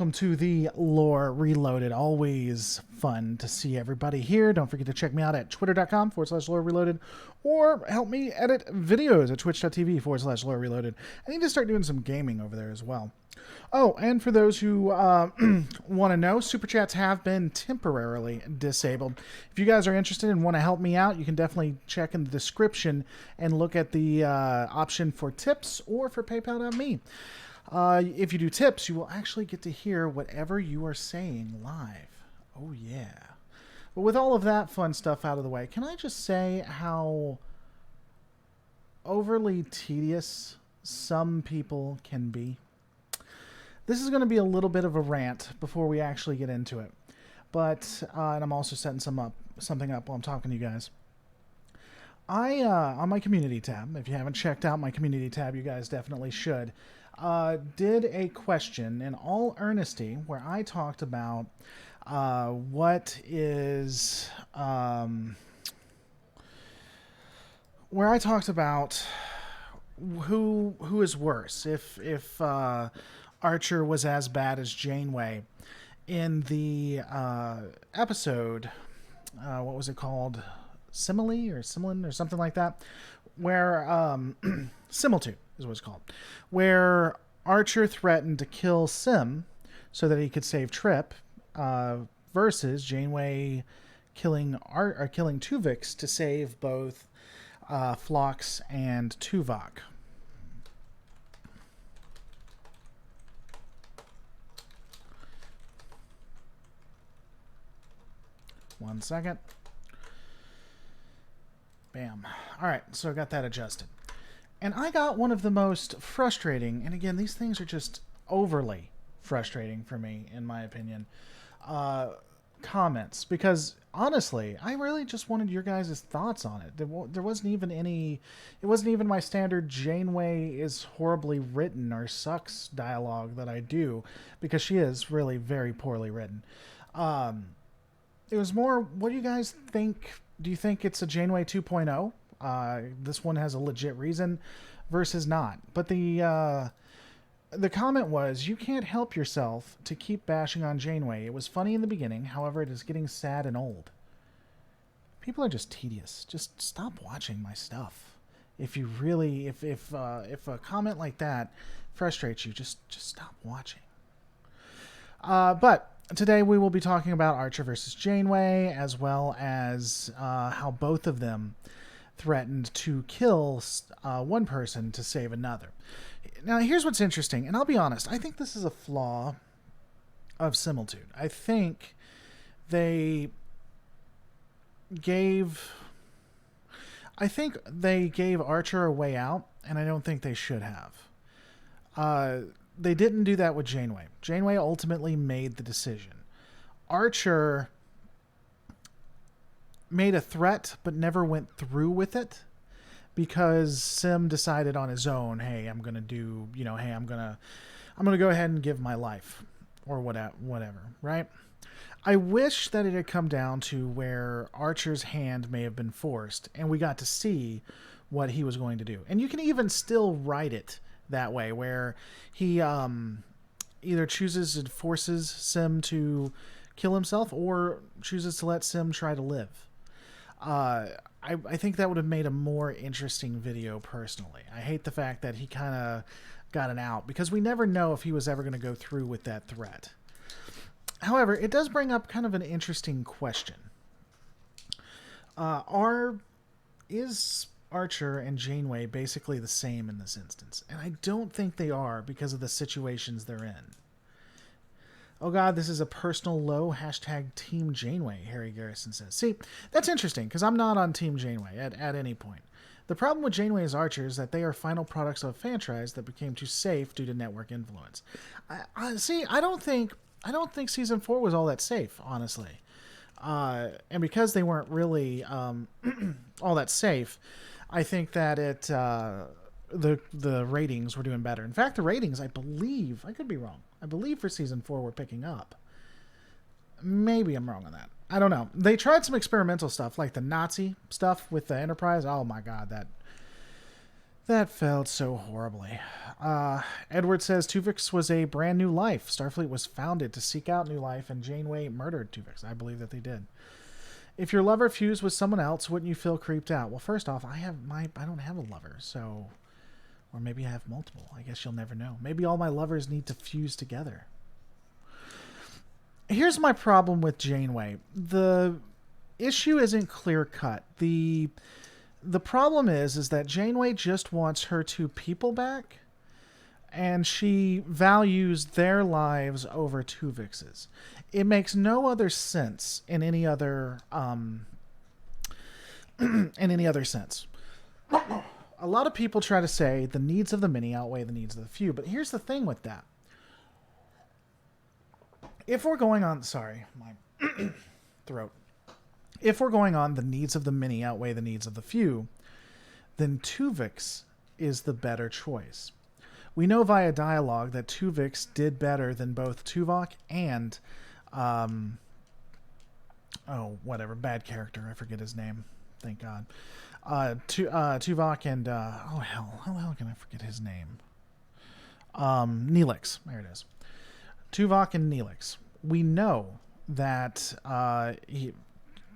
welcome to the Lore Reloaded. Always fun to see everybody here. Don't forget to check me out at twitter.com/Lore Reloaded or help me edit videos at twitch.tv/Lore Reloaded. I need to start doing some gaming over there as well. Oh, and for those who want to know, Super Chats have been temporarily disabled. If you guys are interested and want to help me out, you can definitely check in the description and look at the option for tips or for PayPal.me. If you do tips, you will actually get to hear whatever you are saying live. Oh, yeah. But with all of that fun stuff out of the way, can I just say how overly tedious some people can be? This is going to be a little bit of a rant before we actually get into it. But, and I'm also setting something up while I'm talking to you guys. On my community tab, if you haven't checked out my community tab, you guys definitely should, did a question in all earnesty where I talked about where I talked about who is worse, if Archer was as bad as Janeway in the episode, what was it called? Simile or Similin or something like that, where Similitude is what it's called, where Archer threatened to kill Sim so that he could save Trip, versus Janeway killing Tuvix to save both Phlox and Tuvok. One second. Bam. All right, so I got that adjusted. And I got one of the most frustrating, and again, these things are just overly frustrating for me, in my opinion, comments. Because, honestly, I really just wanted your guys' thoughts on it. There wasn't even any... It wasn't even my standard Janeway is horribly written or sucks dialogue that I do, because she is really very poorly written. It was more, what do you guys think? Do you think it's a Janeway 2.0? This one has a legit reason versus not. But the comment was, you can't help yourself to keep bashing on Janeway. It was funny in the beginning, however, it is getting sad and old. People are just tedious. Just stop watching my stuff. If you really, if a comment like that frustrates you, just stop watching. But today we will be talking about Archer versus Janeway, as well as how both of them threatened to kill one person to save another. Now, here's what's interesting, and I'll be honest, I think this is a flaw of Similitude. I think they gave Archer a way out, and I don't think they should have. They didn't do that with Janeway. Janeway ultimately made the decision. Archer made a threat, but never went through with it because Sim decided on his own, hey, I'm going to go ahead and give my life or whatever, right? I wish that it had come down to where Archer's hand may have been forced and we got to see what he was going to do. And you can even still write it that way, where he either chooses and forces Sim to kill himself or chooses to let Sim try to live. I think that would have made a more interesting video personally. I hate the fact that he kind of got an out because we never know if he was ever going to go through with that threat. However, it does bring up kind of an interesting question. Is Archer and Janeway basically the same in this instance? And I don't think they are because of the situations they're in. Oh god, this is a personal low, #Team Janeway, Harry Garrison says. See, that's interesting because I'm not on Team Janeway at any point. The problem with Janeway as Archer is that they are final products of a franchise that became too safe due to network influence. I don't think season 4 was all that safe, honestly. And because they weren't really all that safe, I think that the ratings were doing better. In fact, the ratings, I believe, I could be wrong, I believe for season 4 were picking up. Maybe I'm wrong on that. I don't know. They tried some experimental stuff, like the Nazi stuff with the Enterprise. Oh my god, That felt so horribly. Edward says Tuvix was a brand new life. Starfleet was founded to seek out new life, and Janeway murdered Tuvix. I believe that they did. If your lover fused with someone else, wouldn't you feel creeped out? Well, first off, I don't have a lover, so, or maybe I have multiple. I guess you'll never know. Maybe all my lovers need to fuse together. Here's my problem with Janeway. The issue isn't clear cut. The problem is that Janeway just wants her two people back, and she values their lives over Tuvix's. It makes no other sense in any other sense. A lot of people try to say the needs of the many outweigh the needs of the few, but here's the thing with that. If we're going on, sorry, my throat. If we're going on the needs of the many outweigh the needs of the few, then Tuvix is the better choice. We know via dialogue that Tuvix did better than both Tuvok and, bad character, I forget his name, thank God. Tuvok and, how the hell can I forget his name? Neelix, there it is. Tuvok and Neelix. We know that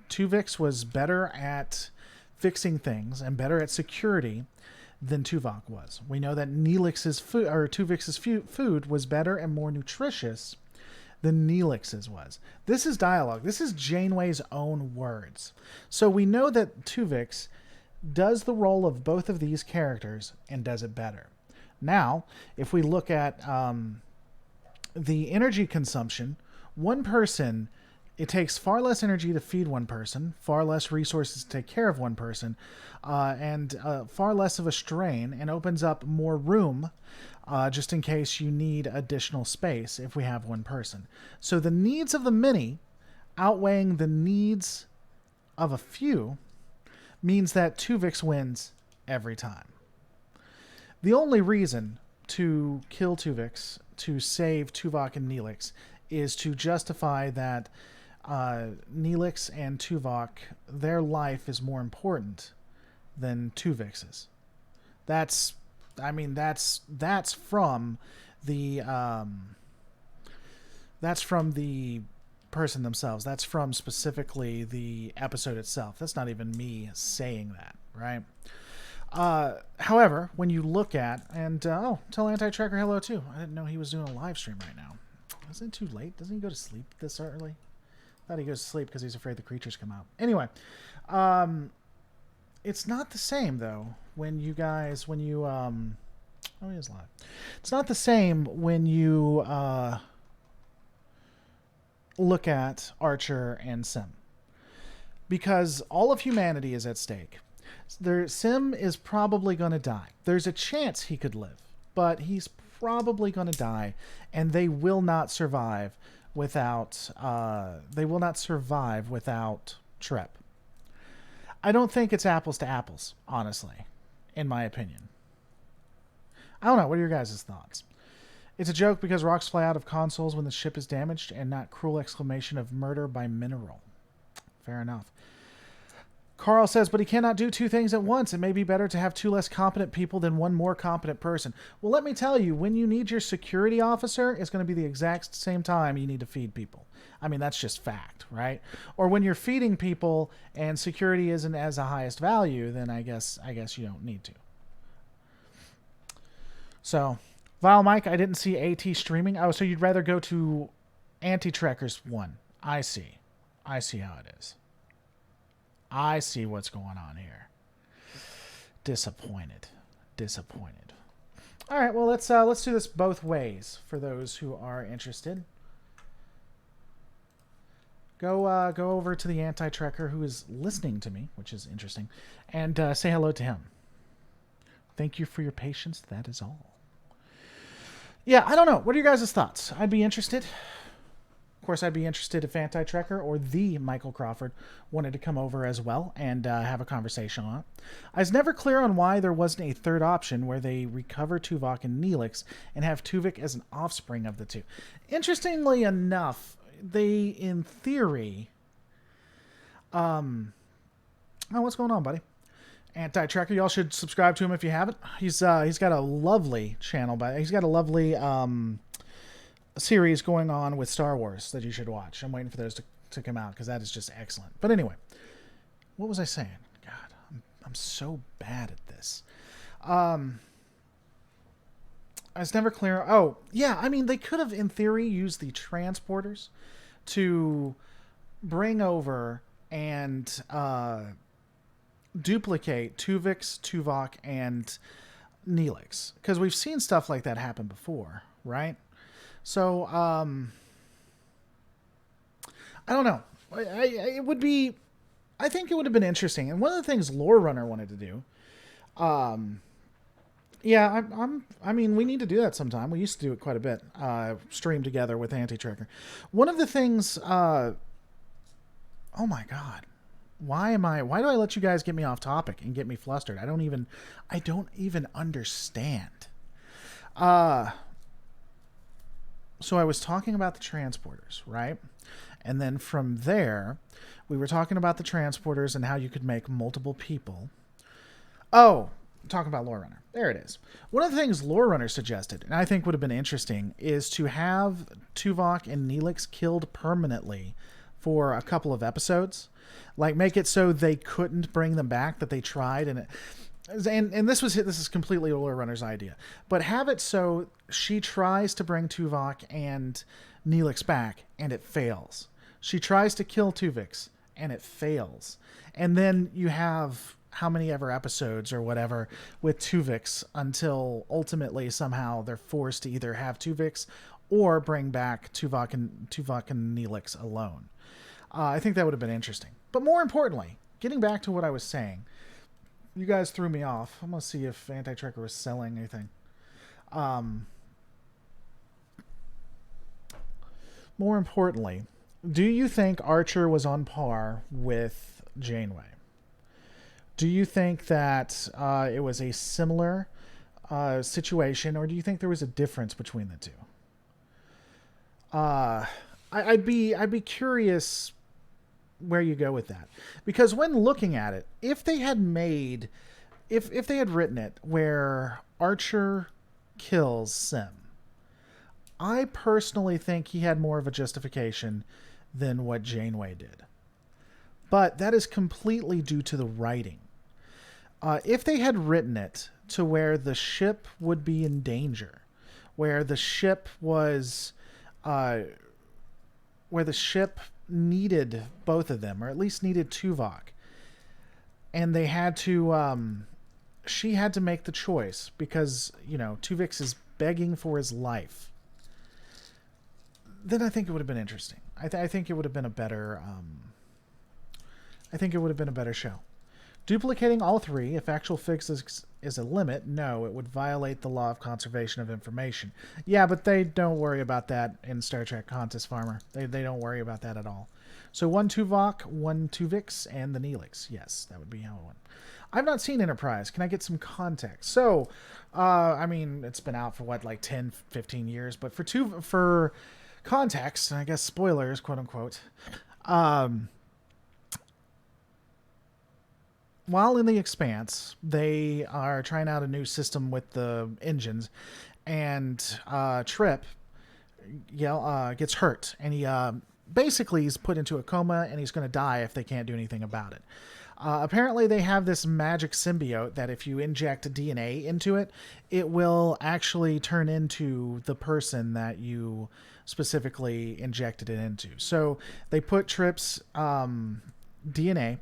Tuvix was better at fixing things and better at security than Tuvok was. We know that Neelix's food, or Tuvix's food, was better and more nutritious than Neelix's was. This is dialogue. This is Janeway's own words. So we know that Tuvix does the role of both of these characters and does it better. Now, if we look at the energy consumption, one person, it takes far less energy to feed one person, far less resources to take care of one person, and far less of a strain, and opens up more room just in case you need additional space if we have one person. So the needs of the many outweighing the needs of a few means that Tuvix wins every time. The only reason to kill Tuvix, to save Tuvok and Neelix, is to justify that Neelix and Tuvok, their life is more important than Tuvix's. That's from the person themselves. That's from specifically the episode itself. That's not even me saying that, right? However, when you look at, and tell Anti-Tracker hello too. I didn't know he was doing a live stream right now. Isn't it too late? Doesn't he go to sleep this early? I thought he goes to sleep because he's afraid the creatures come out. Anyway, it's not the same though when you he is live. It's not the same when you look at Archer and Sim, because all of humanity is at stake. Sim is probably going to die. There's a chance he could live, but he's probably going to die, and they will not survive without Trep. I don't think it's apples to apples, honestly, in my opinion. I don't know. What are your guys' thoughts? It's a joke because rocks fly out of consoles when the ship is damaged, and not cruel exclamation of murder by mineral. Fair enough. Carl says, but he cannot do two things at once. It may be better to have two less competent people than one more competent person. Well, let me tell you, when you need your security officer, it's going to be the exact same time you need to feed people. I mean, that's just fact, right? Or when you're feeding people and security isn't as the highest value, then I guess you don't need to. So, Vile Mike, I didn't see AT streaming. Oh, so you'd rather go to Anti-Trekkers 1. I see. I see how it is. I see what's going on here. Disappointed. All right, well, let's do this both ways for those who are interested. Go over to the Anti-Trekker who is listening to me, which is interesting, and say hello to him. Thank you for your patience. That is all. Yeah, I don't know. What are your guys' thoughts? I'd be interested. Of course, I'd be interested if Anti-Trekker or the Michael Crawford wanted to come over as well and have a conversation on it. I was never clear on why there wasn't a third option where they recover Tuvok and Neelix and have Tuvok as an offspring of the two. Interestingly enough, they, in theory... Oh, what's going on, buddy? Anti-Tracker. Y'all should subscribe to him if you haven't. He's got a lovely channel, but he's got a lovely series going on with Star Wars that you should watch. I'm waiting for those to come out because that is just excellent. But anyway, what was I saying? God, I'm so bad at this. I was never clear. Oh, yeah. I mean, they could have, in theory, used the transporters to bring over and duplicate Tuvix, Tuvok, and Neelix. Because we've seen stuff like that happen before, right? So, I don't know. It would be... I think it would have been interesting. And one of the things Lore Runner wanted to do... yeah, I mean, we need to do that sometime. We used to do it quite a bit. Stream together with Anti-Tracker. One of the things... oh my God. Why do I let you guys get me off topic and get me flustered? I don't even understand. So I was talking about the transporters, right? And then from there, we were talking about the transporters and how you could make multiple people. Oh, talking about Lore Runner. There it is. One of the things Lore Runner suggested, and I think would have been interesting, is to have Tuvok and Neelix killed permanently for a couple of episodes. Like, make it so they couldn't bring them back, that they tried, and this is completely Lore Runner's idea. But have it so she tries to bring Tuvok and Neelix back, and it fails. She tries to kill Tuvix, and it fails. And then you have how many ever episodes or whatever with Tuvix until ultimately somehow they're forced to either have Tuvix or bring back Tuvok and Neelix alone. I think that would have been interesting. But more importantly, getting back to what I was saying, you guys threw me off. I'm going to see if Anti-Tracker was selling anything. More importantly, do you think Archer was on par with Janeway? Do you think that it was a similar situation, or do you think there was a difference between the two? I'd be curious where you go with that, because when looking at it, if they had written it where Archer kills Sim, I personally think he had more of a justification than what Janeway did. But that is completely due to the writing. If they had written it to where the ship would be in danger, where the ship was, where the ship needed both of them, or at least needed Tuvok, and they had to, she had to make the choice because, Tuvix is begging for his life, then I think it would have been interesting. I think it would have been a better, I think it would have been a better show. Duplicating all three, if actual physics is a limit, no, it would violate the law of conservation of information. Yeah, but they don't worry about that in Star Trek Contest Farmer. They don't worry about that at all. So one Tuvok, one Tuvix, and the Neelix. Yes, that would be how it went. I've not seen Enterprise. Can I get some context? So, I mean, it's been out for like 10, 15 years, but for context, and I guess spoilers, quote unquote, while in the Expanse, they are trying out a new system with the engines, and Trip gets hurt, and he basically is put into a coma, and he's going to die if they can't do anything about it. Apparently, they have this magic symbiote that if you inject DNA into it, it will actually turn into the person that you specifically injected it into. So they put Trip's DNA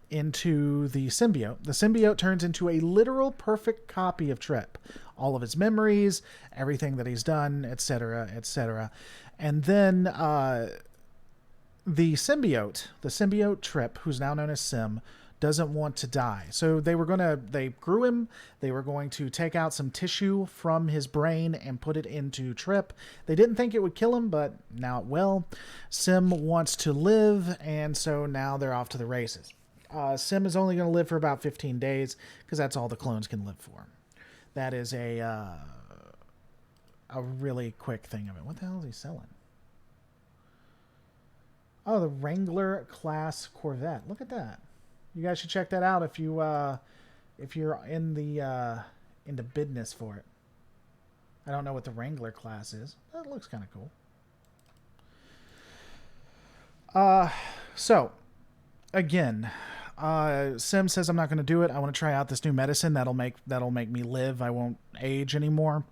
into the symbiote. The symbiote turns into a literal perfect copy of Trip. All of his memories, everything that he's done, etc., etc. And then the symbiote Trip, who's now known as Sim, doesn't want to die. So they grew him, they were going to take out some tissue from his brain and put it into Trip. They didn't think it would kill him, but now it will. Sim wants to live, and so now they're off to the races. Sim is only going to live for about 15 days because that's all the clones can live for. That is a really quick thing of it. What the hell is he selling? Oh, the Wrangler class Corvette. Look at that. You guys should check that out if you if you're in the business for it. I don't know what the Wrangler class is. That looks kind of cool. So again, Sim says I'm not going to do it. I want to try out this new medicine that'll make me live. I won't age anymore.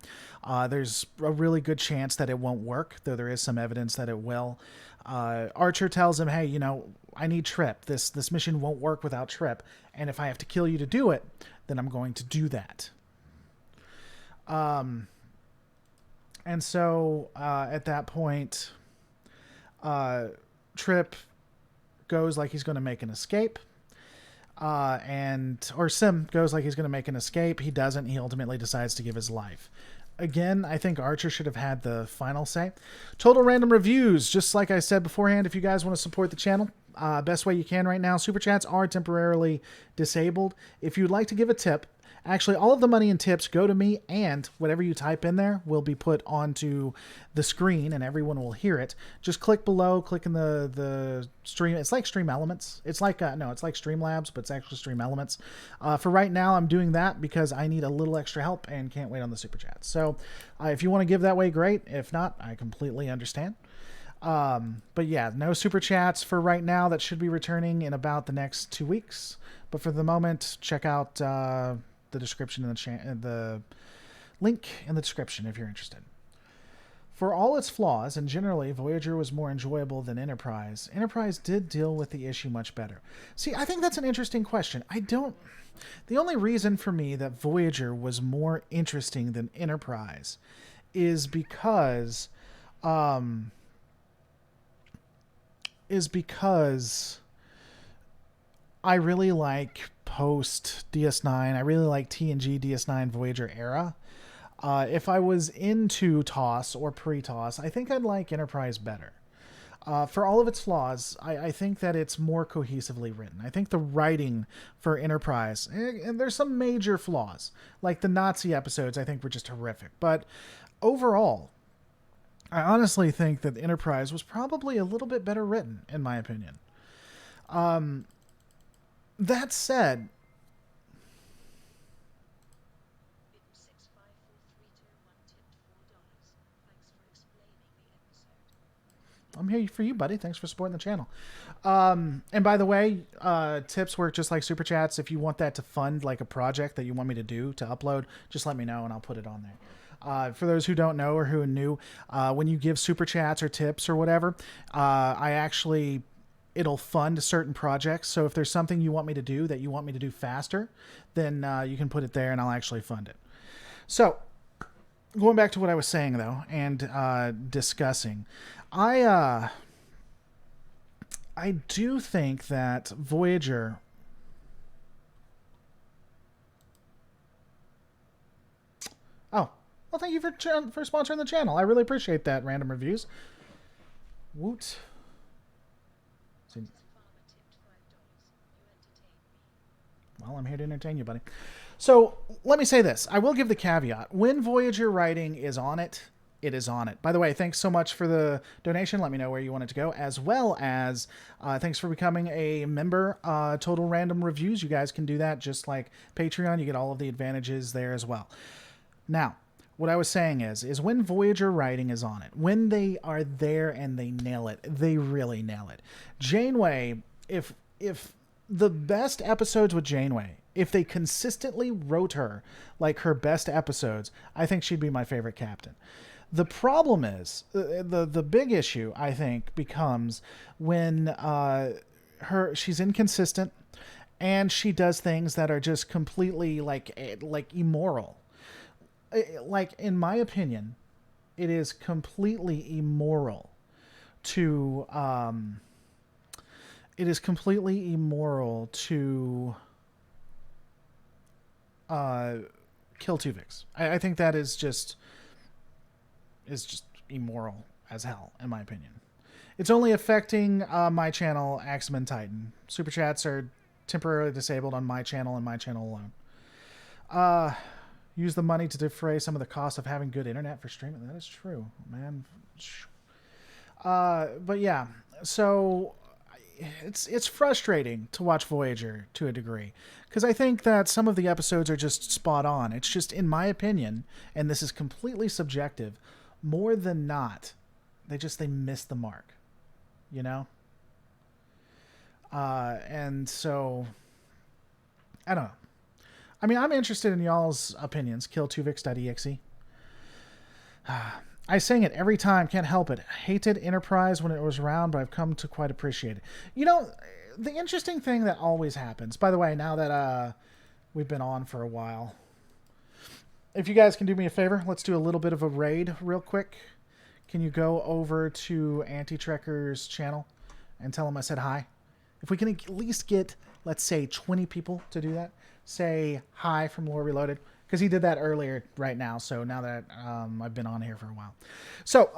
There's a really good chance that it won't work, though there is some evidence that it will. Archer tells him, "Hey, you know, I need Trip. This mission won't work without Trip, and if I have to kill you to do it, then I'm going to do that." And so at that point, Trip goes like he's going to make an escape. Or Sim goes like he's going to make an escape. He doesn't. He ultimately decides to give his life. Again, I think Archer should have had the final say. Total random reviews. Just like I said beforehand, if you guys want to support the channel, best way you can right now, Super Chats are temporarily disabled. If you'd like to give a tip, actually, all of the money and tips go to me, and whatever you type in there will be put onto the screen, and everyone will hear it. Just click below, click in the stream. It's like Stream Elements. It's like, no, it's like Streamlabs, but it's actually Stream Elements. For right now, I'm doing that because I need a little extra help and can't wait on the Super Chat. So if you want to give that way, great. If not, I completely understand. But yeah, no Super Chats for right now. That should be returning in about the next 2 weeks. But for the moment, check out the description in the link in the description if you're interested. For all its flaws, and generally Voyager was more enjoyable than Enterprise, Enterprise did deal with the issue much better. See, I think that's an interesting question. The only reason for me that Voyager was more interesting than Enterprise is because I really like post DS9. I really like TNG DS9 Voyager era. If I was into TOS or pre-TOS, I think I'd like Enterprise better. For all of its flaws, I think that it's more cohesively written. I think the writing for Enterprise, and there's some major flaws, like the Nazi episodes I think were just horrific. But overall, I honestly think that Enterprise was probably a little bit better written, in my opinion. That said, I'm here for you, buddy. Thanks for supporting the channel. And by the way, tips work just like Super Chats. If you want that to fund like a project that you want me to do to upload, just let me know and I'll put it on there. For those who don't know or who are new, when you give Super Chats or tips or whatever, it'll fund certain projects. So if there's something you want me to do that you want me to do faster, then you can put it there and I'll actually fund it. So going back to what I was saying though, and discussing, I do think that Voyager well, thank you for sponsoring the channel. I really appreciate that, Random Reviews. Woot. Well, I'm here to entertain you, buddy. So let me say this. I will give the caveat. When Voyager writing is on it, it is on it. By the way, thanks so much for the donation. Let me know where you want it to go, as well as thanks for becoming a member. Total Random Reviews. You guys can do that just like Patreon. You get all of the advantages there as well. Now, what I was saying is when Voyager writing is on it, when they are there and they nail it, they really nail it. Janeway, if the best episodes with Janeway, if they consistently wrote her like her best episodes, I think she'd be my favorite captain. The problem is, the big issue, I think, becomes when she's inconsistent and she does things that are just completely like immoral. Like, in my opinion, it is completely immoral to kill Tuvix. I think that is just immoral as hell, in my opinion. It's only affecting my channel, Axeman Titan. Super Chats are temporarily disabled on my channel and my channel alone. Use the money to defray some of the cost of having good internet for streaming. That is true, man. But yeah, so it's frustrating to watch Voyager to a degree, because I think that some of the episodes are just spot on. It's just, in my opinion, and this is completely subjective, more than not, they miss the mark, you know. And so I don't know. I mean, I'm interested in y'all's opinions. Kill2vix.exe. I sing it every time, can't help it. Hated Enterprise when it was around, but I've come to quite appreciate it. You know, the interesting thing that always happens, by the way, now that we've been on for a while, if you guys can do me a favor, let's do a little bit of a raid real quick. Can you go over to Anti-Trekker's channel and tell him I said hi? If we can at least get, let's say, 20 people to do that, say hi from Lore Reloaded. Because he did that earlier right now, so now that I've been on here for a while. So,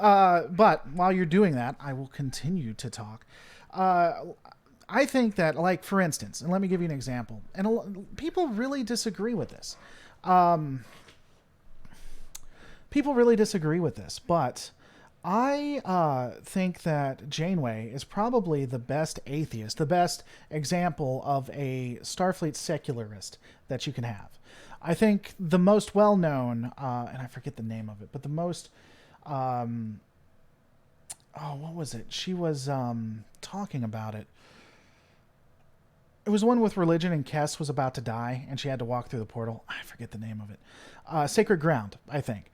but while you're doing that, I will continue to talk. I think that, like, for instance, and let me give you an example, and people really disagree with this. People really disagree with this, but I think that Janeway is probably the best atheist, the best example of a Starfleet secularist that you can have. I think the most well-known, and I forget the name of it, but the most, what was it? She was talking about it. It was one with religion, and Kess was about to die, and she had to walk through the portal. I forget the name of it. Sacred Ground, I think.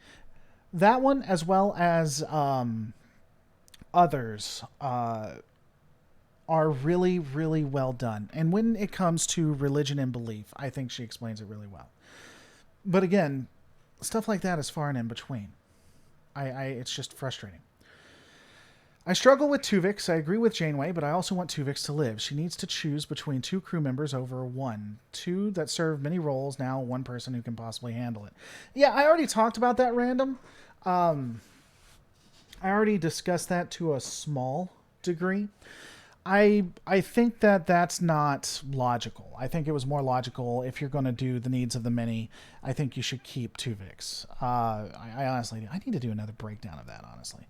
That one, as well as others, are really, really well done. And when it comes to religion and belief, I think she explains it really well. But again, stuff like that is far and in between. It's just frustrating. I struggle with Tuvix. I agree with Janeway, but I also want Tuvix to live. She needs to choose between 2 crew members over 1. 2 that serve many roles, now 1 person who can possibly handle it. Yeah, I already talked about that, Random. I already discussed that to a small degree. I think that that's not logical. I think it was more logical if you're going to do the needs of the many. I think you should keep Tuvix. I honestly, I need to do another breakdown of that, honestly.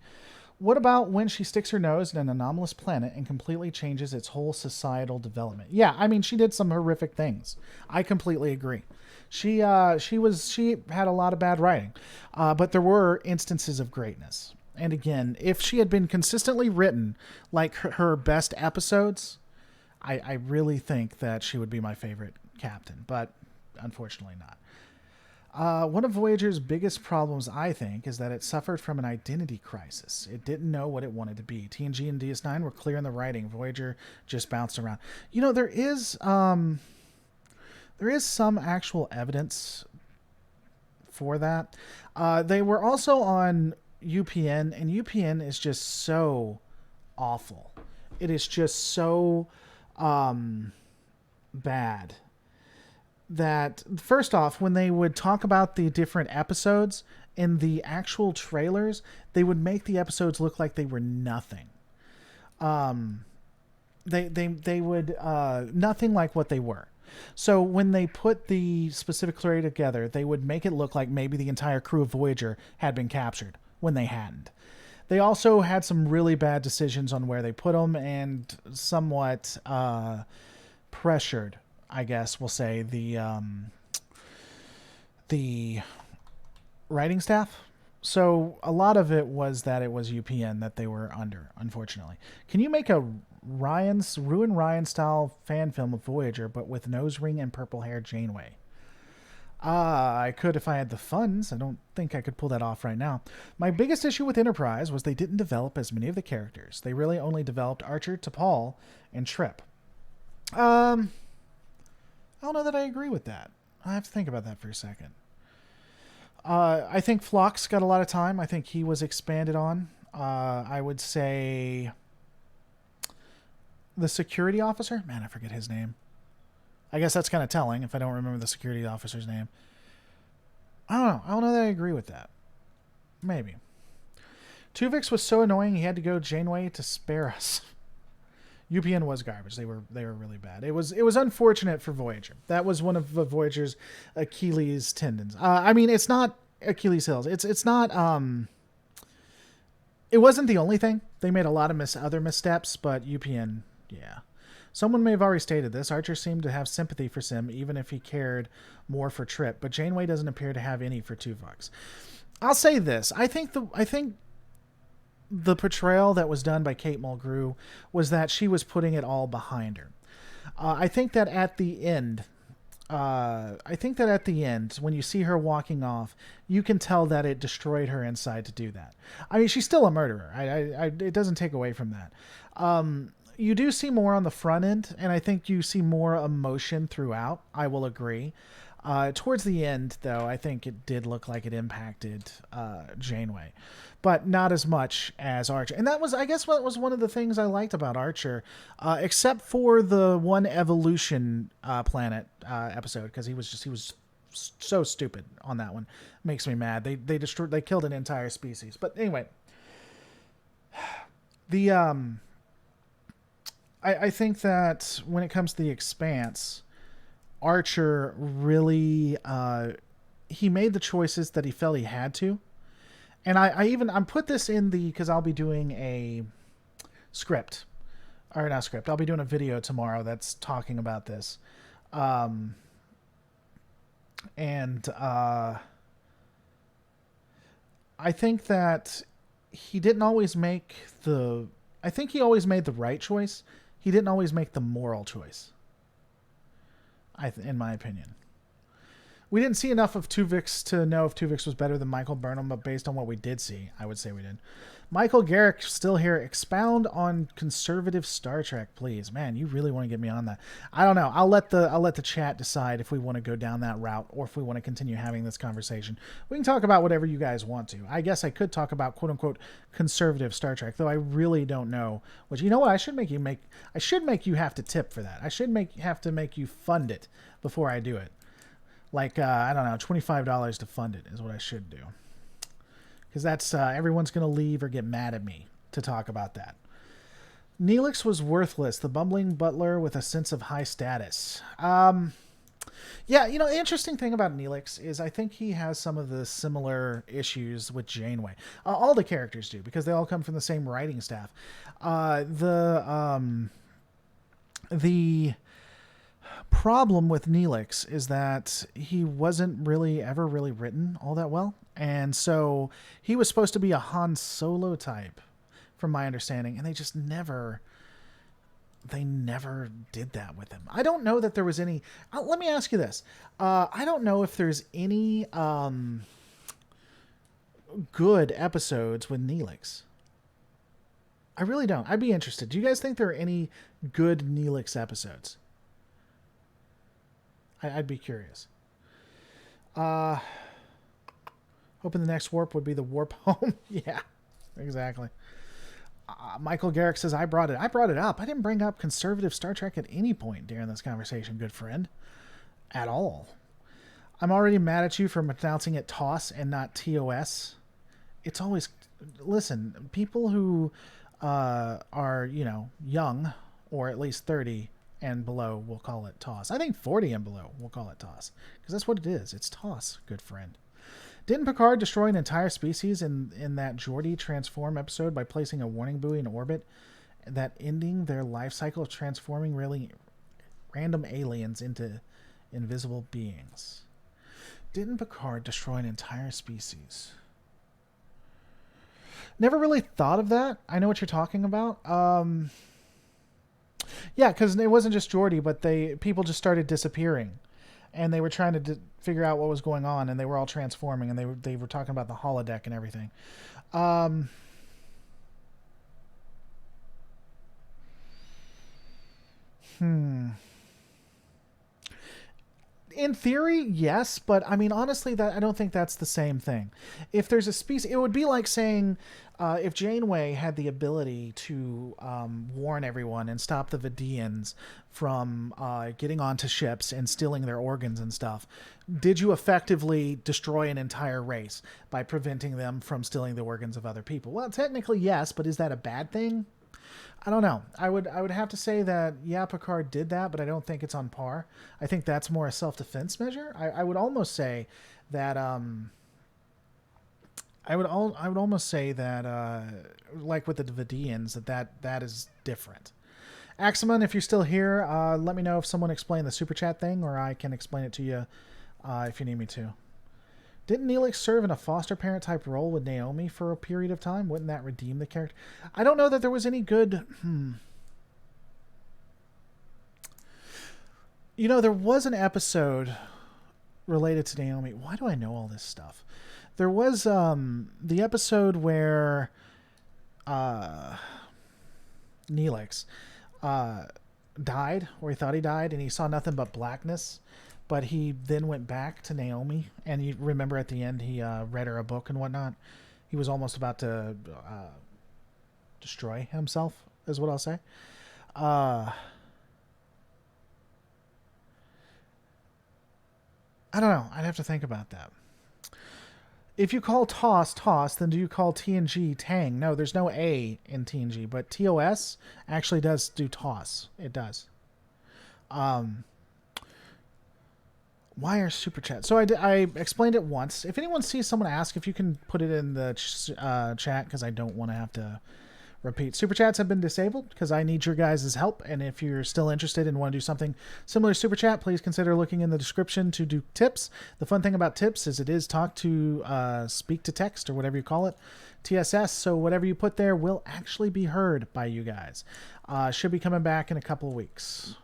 What about when she sticks her nose in an anomalous planet and completely changes its whole societal development? Yeah, I mean, she did some horrific things. I completely agree. She had a lot of bad writing, but there were instances of greatness. And again, if she had been consistently written like her best episodes, I really think that she would be my favorite captain, but unfortunately not. One of Voyager's biggest problems, I think, is that it suffered from an identity crisis. It didn't know what it wanted to be. TNG and DS9 were clear in the writing. Voyager just bounced around. You know, there is some actual evidence for that. They were also on UPN, and UPN is just so awful. It is just so bad that, first off, when they would talk about the different episodes in the actual trailers, they would make the episodes look like they were nothing. They would nothing like what they were. So when they put the specific story together, they would make it look like maybe the entire crew of Voyager had been captured when they hadn't. They also had some really bad decisions on where they put them, and somewhat pressured, I guess we'll say, the writing staff. So a lot of it was that it was UPN that they were under, unfortunately. Can you make a Ruin Ryan style fan film of Voyager, but with nose ring and purple hair Janeway? I could if I had the funds. I don't think I could pull that off right now. My biggest issue with Enterprise was they didn't develop as many of the characters. They really only developed Archer, T'Pol, and Trip. I don't know that I agree with that. I have to think about that for a second. I think Phlox got a lot of time. I think he was expanded on. I would say the security officer. Man, I forget his name. I guess that's kind of telling if I don't remember the security officer's name. I don't know. I don't know that I agree with that. Maybe. Tuvix was so annoying he had to go Janeway to spare us. UPN was garbage. They were really bad. It was unfortunate for Voyager. That was one of Voyager's Achilles tendons. I mean, it's not Achilles heels. It's not. It wasn't the only thing. They made a lot of other missteps, but UPN Yeah. Someone may have already stated this. Archer seemed to have sympathy for Sim, even if he cared more for Trip, but Janeway doesn't appear to have any for Tuvok. I'll say this. I think the portrayal that was done by Kate Mulgrew was that she was putting it all behind her. I think that at the end, when you see her walking off, you can tell that it destroyed her inside to do that. I mean, she's still a murderer. It doesn't take away from that. You do see more on the front end, and I think you see more emotion throughout. I will agree. Towards the end, though, I think it did look like it impacted Janeway, but not as much as Archer. And that was, I guess, what was one of the things I liked about Archer, except for the one evolution planet episode, because he was so stupid on that one. Makes me mad. They killed an entire species. But anyway, the I think that when it comes to the Expanse, Archer really he made the choices that he felt he had to. And I'm put this in the, because I'll be doing a script, or not script, I'll be doing a video tomorrow that's talking about this. And I think that he didn't always make I think he always made the right choice. He didn't always make the moral choice, in my opinion. We didn't see enough of Tuvix to know if Tuvix was better than Michael Burnham, but based on what we did see, I would say we did. Michael Garrick still here. Expound on conservative Star Trek, please. Man, you really want to get me on that. I don't know. I'll let the chat decide if we want to go down that route or if we want to continue having this conversation. We can talk about whatever you guys want to. I guess I could talk about quote unquote conservative Star Trek, though I really don't know. Which, you know what? I should make you have to tip for that. I should have to make you fund it before I do it. Like, I don't know, $25 to fund it is what I should do. Because that's, everyone's going to leave or get mad at me to talk about that. Neelix was worthless, the bumbling butler with a sense of high status. Yeah, you know, the interesting thing about Neelix is I think he has some of the similar issues with Janeway. All the characters do, because they all come from the same writing staff. The problem with Neelix is that he wasn't ever really written all that well. And so he was supposed to be a Han Solo type, from my understanding, and they never did that with him. I don't know that there was any... let me ask you this. I don't know if there's any good episodes with Neelix. I really don't. I'd be interested. Do you guys think there are any good Neelix episodes? I'd be curious. Hoping the next warp would be the warp home. Yeah, exactly. Michael Garrick says, I brought it up. I didn't bring up conservative Star Trek at any point during this conversation, good friend. At all. I'm already mad at you for pronouncing it TOS and not TOS. It's always... Listen, people who are, young, or at least 30... and below, we'll call it TOS. I think 40 and below, we'll call it TOS. Because that's what it is. It's TOS, good friend. Didn't Picard destroy an entire species in that Geordi transform episode by placing a warning buoy in orbit, that ending their life cycle of transforming really random aliens into invisible beings? Didn't Picard destroy an entire species? Never really thought of that. I know what you're talking about. Yeah, because it wasn't just Geordi, but people just started disappearing, and they were trying to figure out what was going on, and they were all transforming, and they were talking about the holodeck and everything. In theory, yes, but I mean, honestly, that I don't think that's the same thing. If there's a species, it would be like saying if Janeway had the ability to warn everyone and stop the Vidians from getting onto ships and stealing their organs and stuff, did you effectively destroy an entire race by preventing them from stealing the organs of other people? Well, technically, yes, but is that a bad thing? I don't know. I would have to say that, yeah, Picard did that, but I don't think it's on par. I think that's more a self-defense measure. I would almost say that I would almost say that like with the Vidians, that is different. Axeman, if you're still here, let me know if someone explained the super chat thing, or I can explain it to you if you need me to. Didn't Neelix serve in a foster parent type role with Naomi for a period of time? Wouldn't that redeem the character? I don't know that there was any good... You know, there was an episode related to Naomi. Why do I know all this stuff? There was the episode where Neelix died, or he thought he died, and he saw nothing but blackness. But he then went back to Naomi, and you remember at the end he read her a book and whatnot. He was almost about to destroy himself, is what I'll say. I don't know. I'd have to think about that. If you call TOS, then do you call TNG Tang? No, there's no A in TNG, but TOS actually does do TOS. It does. Why are super chats? So I explained it once. If anyone sees someone ask, if you can put it in the chat, because I don't want to have to repeat. Super chats have been disabled because I need your guys' help. And if you're still interested and want to do something similar to super chat, please consider looking in the description to do tips. The fun thing about tips is it is talk to speak to text, or whatever you call it, TSS. So whatever you put there will actually be heard by you guys. Should be coming back in a couple of weeks.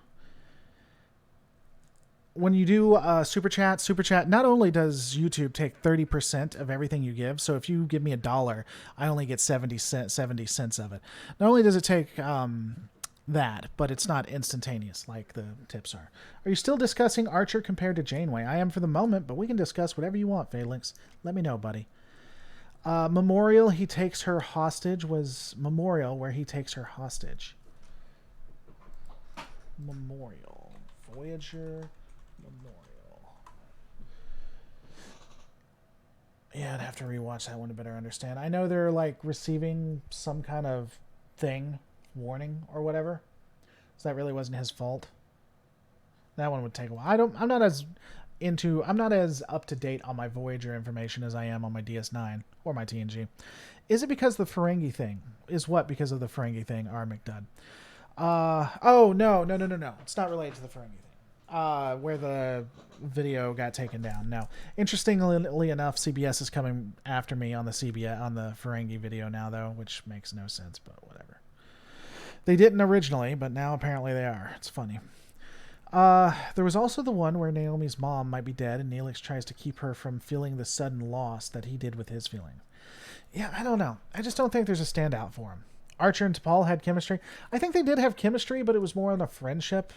When you do super chat, not only does YouTube take 30% of everything you give, so if you give me $1, I only get 70 cents of it. Not only does it take that, but it's not instantaneous like the tips are. Are you still discussing Archer compared to Janeway? I am for the moment, but we can discuss whatever you want, Phalanx. Let me know, buddy. Memorial, he takes her hostage, was Memorial where he takes her hostage. Memorial. Voyager... Memorial. Yeah, I'd have to rewatch that one to better understand. I know they're like receiving some kind of thing, warning or whatever. So that really wasn't his fault. That one would take a while. I'm not as up to date on my Voyager information as I am on my DS9 or my TNG. Is it because the Ferengi thing? Is what because of the Ferengi thing, R. McDudd? Oh, no. It's not related to the Ferengi thing. Where the video got taken down. No. Interestingly enough, CBS is coming after me on the Ferengi video now, though, which makes no sense, but whatever. They didn't originally, but now apparently they are. It's funny. There was also the one where Naomi's mom might be dead, and Neelix tries to keep her from feeling the sudden loss that he did with his feeling. Yeah, I don't know. I just don't think there's a standout for him. Archer and T'Pol had chemistry. I think they did have chemistry, but it was more on a friendship.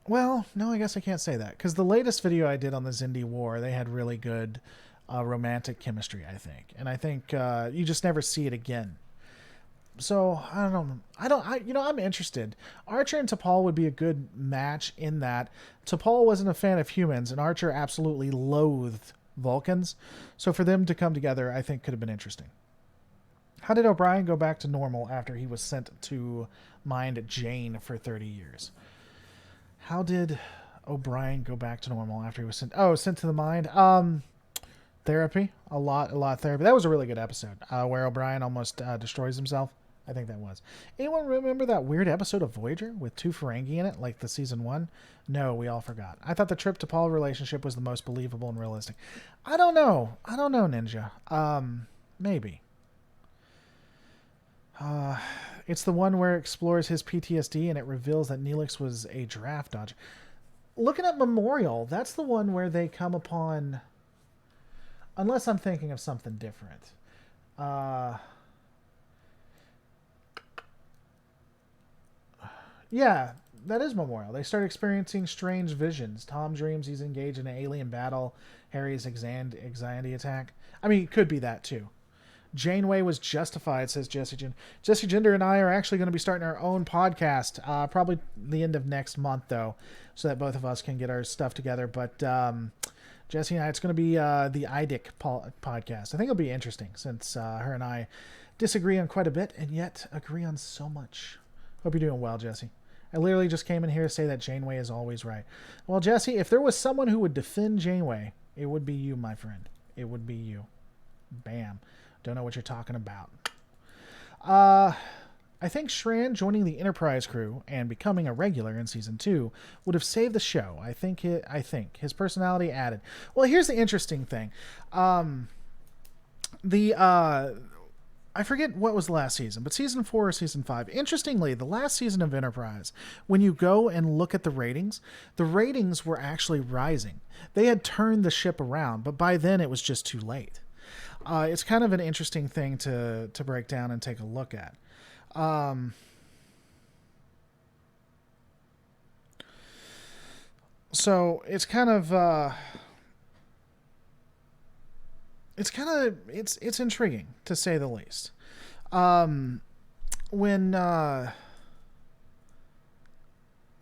Well, no, I guess I can't say that, because the latest video I did on the Xindi War, they had really good romantic chemistry, I think. And I think you just never see it again. So, I don't know. I'm interested. Archer and T'Pol would be a good match in that T'Pol wasn't a fan of humans, and Archer absolutely loathed Vulcans. So for them to come together, I think could have been interesting. How did O'Brien go back to normal after he was sent to mind Jane for 30 years? How did O'Brien go back to normal after he was sent to the mind? Therapy. A lot of therapy. That was a really good episode where O'Brien almost destroys himself. I think that was. Anyone remember that weird episode of Voyager with 2 Ferengi in it, like the season 1? No, we all forgot. I thought the Trip to Paul relationship was the most believable and realistic. I don't know, Ninja. Maybe. It's the one where it explores his PTSD and it reveals that Neelix was a draft dodger. Looking at Memorial, that's the one where they come upon... Unless I'm thinking of something different. Yeah, that is Memorial. They start experiencing strange visions. Tom dreams he's engaged in an alien battle. Harry's anxiety attack. I mean, it could be that too. Janeway was justified, says Jesse Gender. Jesse Gender and I are actually going to be starting our own podcast, probably the end of next month, though, so that both of us can get our stuff together. But Jesse and I, it's going to be the IDIC podcast. I think it'll be interesting since her and I disagree on quite a bit and yet agree on so much. Hope you're doing well, Jesse. I literally just came in here to say that Janeway is always right. Well, Jesse, if there was someone who would defend Janeway, it would be you, my friend. It would be you. Bam. Don't know what you're talking about. Uh, I think Shran joining the Enterprise crew and becoming a regular in season 2 would have saved the show. I think his personality added. Well, here's the interesting thing. The I forget what was the last season, but season 4 or season 5. Interestingly, the last season of Enterprise, when you go and look at the ratings were actually rising. They had turned the ship around, but by then it was just too late. It's kind of an interesting thing to break down and take a look at. So it's kind of it's intriguing to say the least. When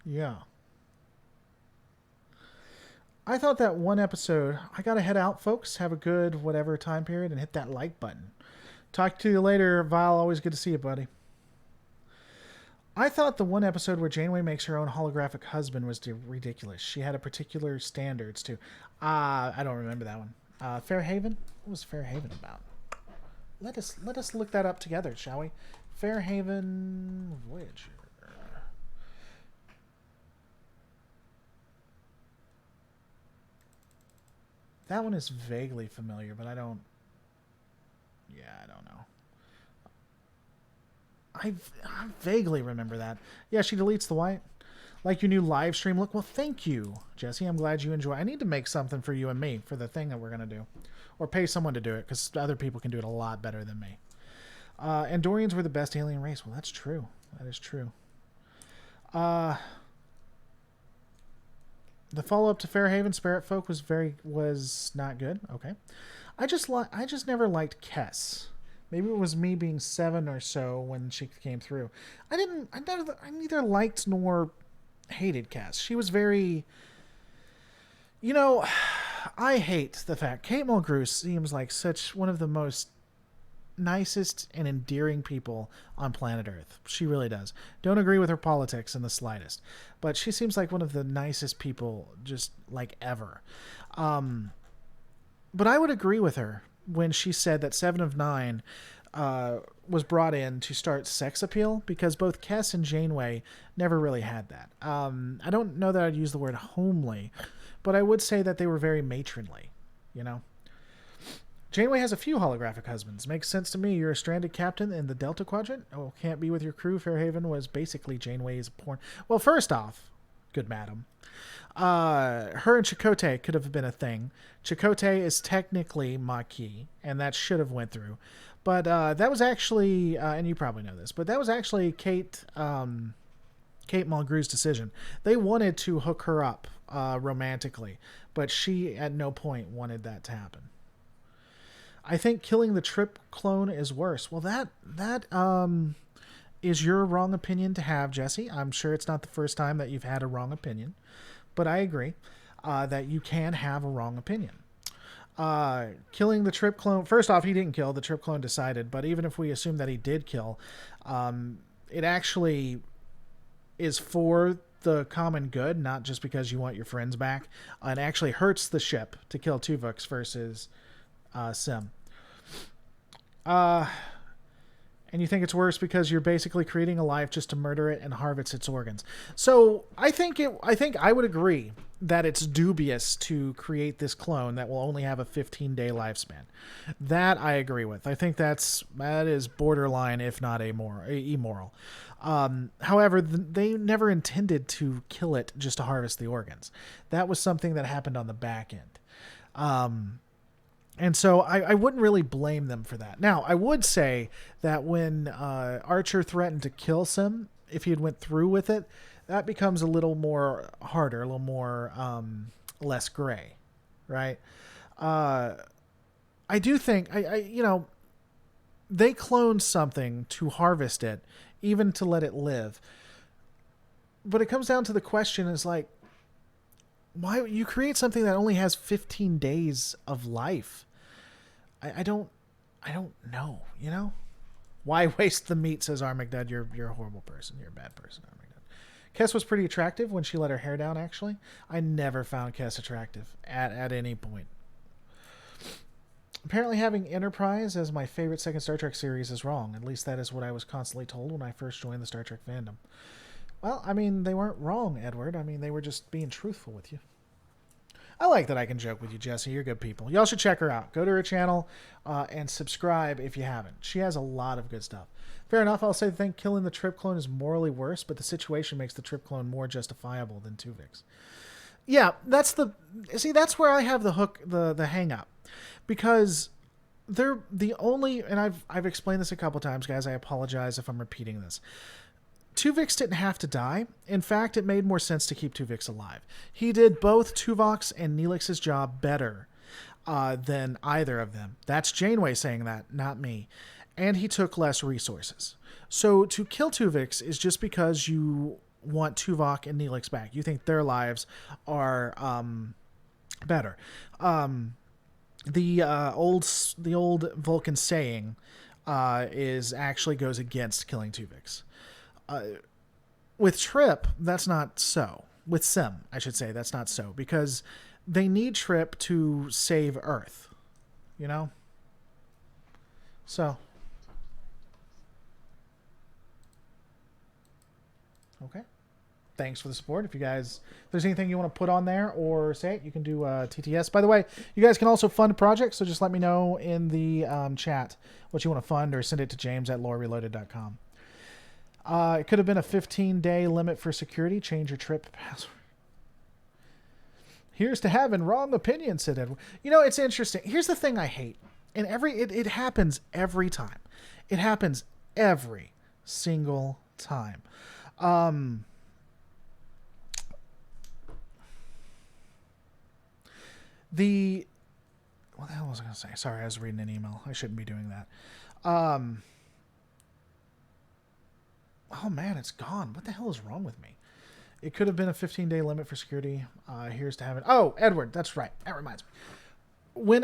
yeah, I thought that one episode. I gotta head out, folks. Have a good whatever time period and hit that like button. Talk to you later, Val. Always good to see you, buddy. I thought the one episode where Janeway makes her own holographic husband was ridiculous. She had a particular standards too. I don't remember that one. Fairhaven? What was Fairhaven about? Let us look that up together, shall we? Fairhaven Voyager. That one is vaguely familiar, but I don't. Yeah, I don't know. I vaguely remember that. Yeah, she deletes the white. Like your new live stream look. Well, thank you, Jesse. I'm glad you enjoy. I need to make something for you and me for the thing that we're going to do. Or pay someone to do it, because other people can do it a lot better than me. Andorians were the best alien race. Well, that's true. That is true. The follow-up to Fairhaven, Spirit Folk was not good. Okay. I just never liked Kess. Maybe it was me being 7 or so when she came through. I neither liked nor hated Cass. She was very, I hate the fact Kate Mulgrew seems like such one of the most nicest and endearing people on planet Earth. She really does. Don't agree with her politics in the slightest, but she seems like one of the nicest people just like ever. But I would agree with her when she said that 7 of 9 was brought in to start sex appeal, because both Kess and Janeway never really had that. I don't know that I'd use the word homely, but I would say that they were very matronly, Janeway has a few holographic husbands. Makes sense to me. You're a stranded captain in the Delta Quadrant. Oh, can't be with your crew. Fairhaven was basically Janeway's porn. Well, first off, good madam. Her and Chakotay could have been a thing. Chakotay is technically Maquis, and that should have went through. But that was actually, and you probably know this, but that was actually Kate Mulgrew's decision. They wanted to hook her up romantically, but she at no point wanted that to happen. I think killing the Trip clone is worse. Well, that is your wrong opinion to have, Jesse. I'm sure it's not the first time that you've had a wrong opinion. But I agree that you can have a wrong opinion. Killing the Trip clone... First off, he didn't kill. The Trip clone decided. But even if we assume that he did kill, it actually is for the common good, not just because you want your friends back. It actually hurts the ship to kill Tuvok versus Sim. And you think it's worse because you're basically creating a life just to murder it and harvest its organs. So I think I would agree that it's dubious to create this clone that will only have a 15-day lifespan. That I agree with. I think that is borderline, if not immoral. However, they never intended to kill it just to harvest the organs. That was something that happened on the back end. And so I wouldn't really blame them for that. Now, I would say that when Archer threatened to kill Sim, if he had went through with it, that becomes a little more harder, a little more less gray, right? I do think, they cloned something to harvest it, even to let it live. But it comes down to the question is like, why you create something that only has 15 days of life? I don't know, Why waste the meat, says Armagdad. You're a horrible person. You're a bad person, Armagdad. Kess was pretty attractive when she let her hair down, actually. I never found Kess attractive at any point. Apparently having Enterprise as my favorite second Star Trek series is wrong. At least that is what I was constantly told when I first joined the Star Trek fandom. Well, I mean, they weren't wrong, Edward. I mean, they were just being truthful with you. I like that I can joke with you, Jesse. You're good people. Y'all should check her out. Go to her channel and subscribe if you haven't. She has a lot of good stuff. Fair enough, I'll say I think killing the Trip clone is morally worse, but the situation makes the Trip clone more justifiable than Tuvix. Yeah, that's where I have the hook, the hang up. Because they're the only, and I've explained this a couple times, guys. I apologize if I'm repeating this. Tuvix didn't have to die. In fact, it made more sense to keep Tuvix alive. He did both Tuvok's and Neelix's job better than either of them. That's Janeway saying that, not me. And he took less resources. So to kill Tuvix is just because you want Tuvok and Neelix back. You think their lives are better. The old Vulcan saying is actually goes against killing Tuvix. With Trip, that's not so. With Sim, I should say, that's not so. Because they need Trip to save Earth. You know? So. Okay. Thanks for the support. If there's anything you want to put on there or say it, you can do TTS. By the way, you guys can also fund projects, so just let me know in the chat what you want to fund or send it to james@lorereloaded.com. It could have been a 15-day limit for security. Change your Trip password. Here's to having wrong opinion, said Edward. You know, it's interesting. Here's the thing I hate. And it happens every time. It happens every single time. What the hell was I going to say? Sorry, I was reading an email. I shouldn't be doing that. Oh man, it's gone. What the hell is wrong with me? It could have been a 15-day limit for security. Here's to have it. Oh, Edward, that's right. That reminds me. It's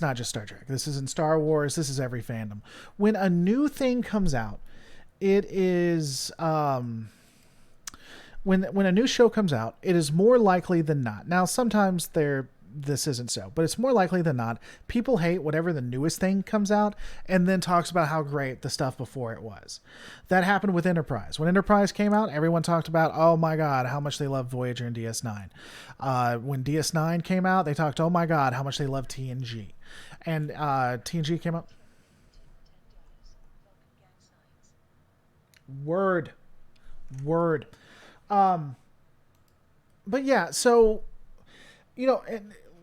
not just Star Trek. This is in Star Wars. This is every fandom. When a new thing comes out, it is when a new show comes out, it is more likely than not. Now, sometimes this isn't so, but it's more likely than not. People hate whatever the newest thing comes out and then talks about how great the stuff before it was. That happened with Enterprise. When Enterprise came out, everyone talked about, oh my God, how much they love Voyager and DS9. When DS9 came out, they talked, oh my God, how much they love TNG. And TNG came out. Word. But yeah, so, you know,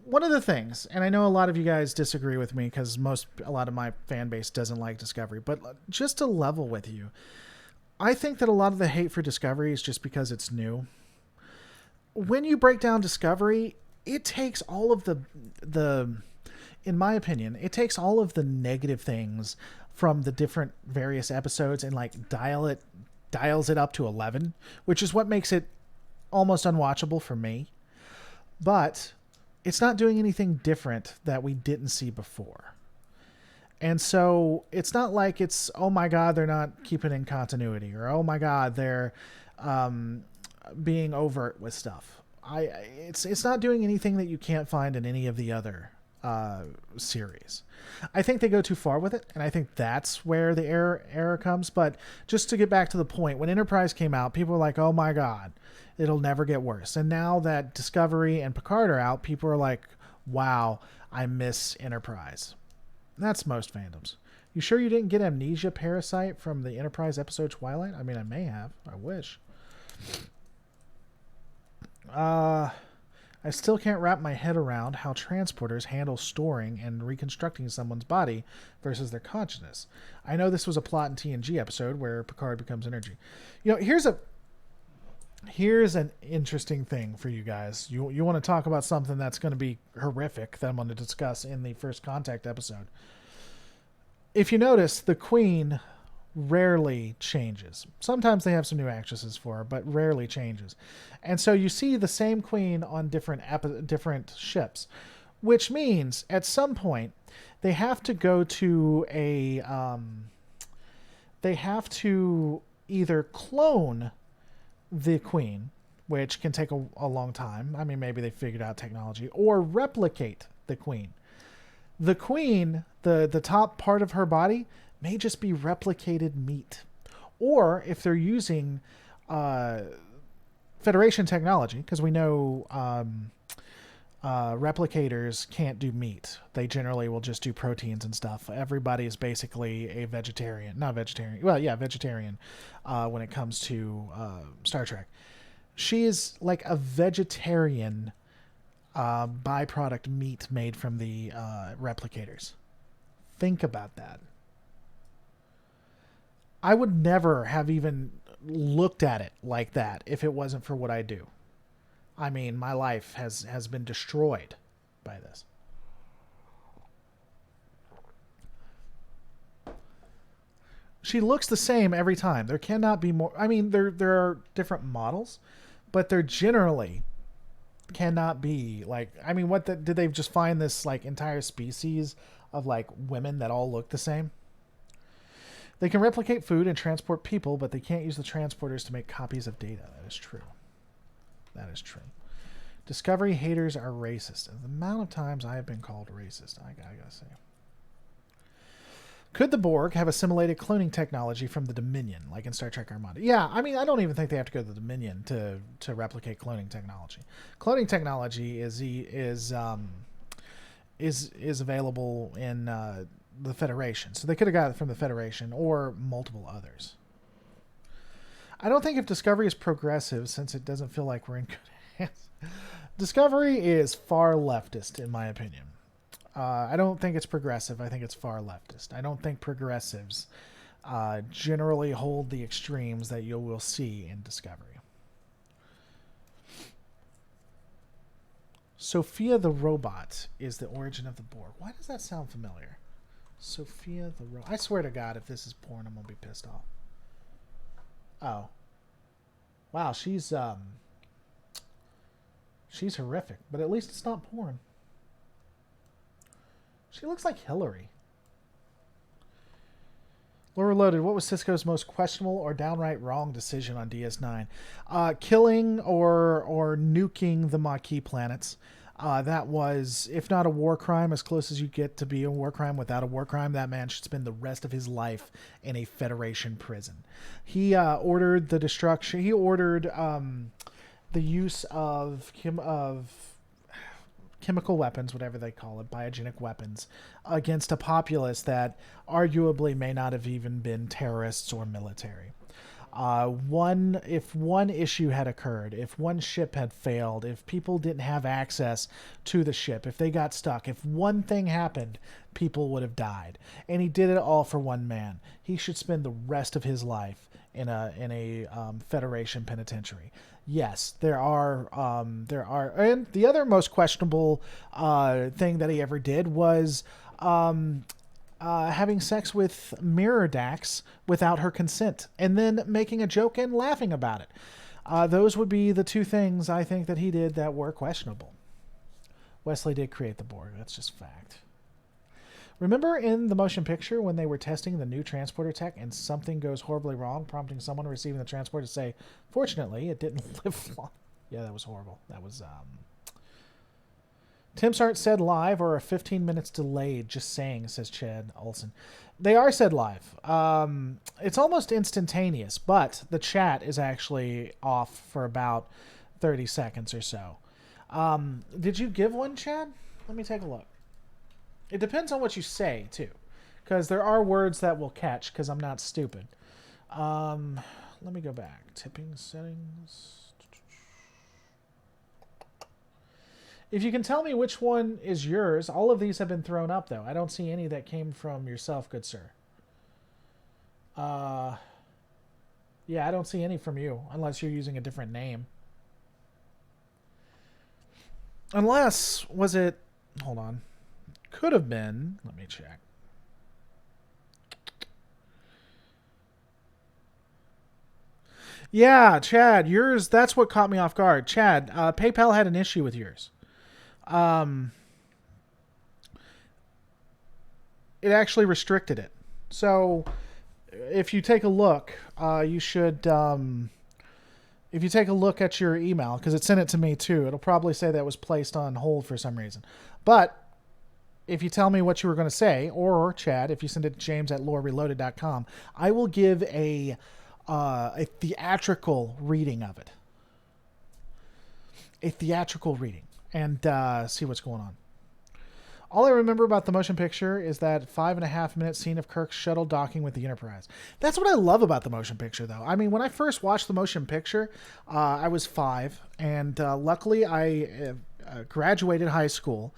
one of the things, and I know a lot of you guys disagree with me because a lot of my fan base doesn't like Discovery, but just to level with you, I think that a lot of the hate for Discovery is just because it's new. When you break down Discovery, it takes all of in my opinion, it takes all of the negative things from the different various episodes and like dials it up to 11, which is what makes it almost unwatchable for me. But it's not doing anything different that we didn't see before. And so it's not like it's, oh my God, they're not keeping in continuity, or oh my God, they're being overt with stuff. It's not doing anything that you can't find in any of the other series. I think they go too far with it, and I think that's where the error comes. But just to get back to the point, when Enterprise came out, people were like, oh my God, it'll never get worse. And now that Discovery and Picard are out, people are like, wow, I miss Enterprise. That's most fandoms. You sure you didn't get Amnesia Parasite from the Enterprise episode Twilight? I mean, I may have. I wish. I still can't wrap my head around how transporters handle storing and reconstructing someone's body versus their consciousness. I know this was a plot in TNG episode where Picard becomes energy. You know, here's an interesting thing for you guys. You want to talk about something that's going to be horrific that I'm going to discuss in the First Contact episode. If you notice, the Queen rarely changes. Sometimes they have some new actresses for her, but rarely changes. And so you see the same Queen on different ships, which means at some point they have to go to they have to either clone the Queen, which can take a long time. I mean, maybe they figured out technology, or replicate the Queen. The queen, the top part of her body, may just be replicated meat. Or if they're using Federation technology, because we know replicators can't do meat. They generally will just do proteins and stuff. Everybody is basically a vegetarian. Not vegetarian. Well, yeah, vegetarian when it comes to Star Trek. She is like a vegetarian byproduct meat made from the replicators. Think about that. I would never have even looked at it like that if it wasn't for what I do. I mean, my life has been destroyed by this. She looks the same every time. There cannot be more. I mean, there are different models, but there generally cannot be like. I mean, did they just find this like entire species of like women that all look the same? They can replicate food and transport people, but they can't use the transporters to make copies of data. That is true. That is true. Discovery haters are racist. And the amount of times I have been called racist, I gotta say. Could the Borg have assimilated cloning technology from the Dominion, like in Star Trek Armada? Yeah, I mean, I don't even think they have to go to the Dominion to replicate cloning technology. Cloning technology is available in the Federation, so they could have got it from the Federation or multiple others. I don't think if Discovery is progressive, since it doesn't feel like we're in good hands. Discovery is far leftist, in my opinion. I don't think it's progressive. I think it's far leftist. I don't think progressives generally hold the extremes that you will see in Discovery. Sophia the robot is the origin of the Borg. Why does that sound familiar? Sophia the robot. I swear to God, if this is porn, I'm going to be pissed off. Oh. Wow, she's horrific, but at least it's not porn. She looks like Hillary. Laura Loaded, what was Cisco's most questionable or downright wrong decision on DS9? Killing or nuking the Maquis planets. That was, if not a war crime, as close as you get to be a war crime without a war crime. That man should spend the rest of his life in a Federation prison. He ordered the destruction. He ordered the use of chemical weapons, whatever they call it, biogenic weapons, against a populace that arguably may not have even been terrorists or military. If one issue had occurred, if one ship had failed, if people didn't have access to the ship, if they got stuck, if one thing happened, people would have died. And he did it all for one man. He should spend the rest of his life in a Federation penitentiary. Yes, there are, and the other most questionable thing that he ever did was having sex with Mirror Dax without her consent, and then making a joke and laughing about it. Those would be the two things I think that he did that were questionable. Wesley did create the Borg. That's just fact. Remember in the motion picture when they were testing the new transporter tech and something goes horribly wrong, prompting someone receiving the transporter to say, "Fortunately, it didn't live long." Yeah, that was horrible. That was... Tim's aren't said live or are 15 minutes delayed, just saying, says Chad Olson. They are said live. It's almost instantaneous, but the chat is actually off for about 30 seconds or so. Did you give one, Chad? Let me take a look. It depends on what you say, too, because there are words that will catch, because I'm not stupid. Let me go back. Tipping settings. If you can tell me which one is yours, all of these have been thrown up, though. I don't see any that came from yourself, good sir. Yeah, I don't see any from you, unless you're using a different name. Unless, was it... Hold on. Could have been... Let me check. Yeah, Chad, yours... That's what caught me off guard. Chad, PayPal had an issue with yours. It actually restricted it. So if you take a look, you should, if you take a look at your email, because it sent it to me too, it'll probably say that was placed on hold for some reason. But if you tell me what you were going to say, or Chad, if you send it to james@lorereloaded.com, I will give a theatrical reading of it. A theatrical reading. And see what's going on. All I remember about the motion picture is that 5.5-minute scene of Kirk's shuttle docking with the Enterprise. That's what I love about the motion picture, though. I mean, when I first watched the motion picture, I was 5, and luckily I graduated high school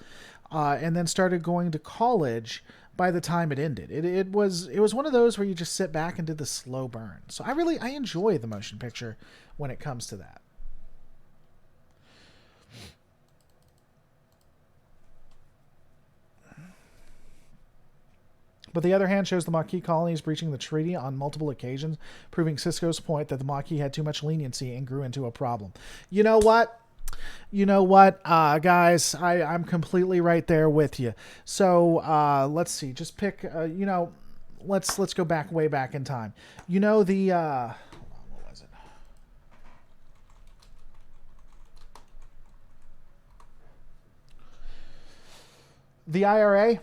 and then started going to college by the time it ended. It was one of those where you just sit back and did the slow burn. So I enjoy the motion picture when it comes to that. But the other hand shows the Maquis colonies breaching the treaty on multiple occasions, proving Sisko's point that the Maquis had too much leniency and grew into a problem. You know what? Guys, I'm completely right there with you. So let's see. Just pick, let's go back way back in time. You know the, what was it? The IRA.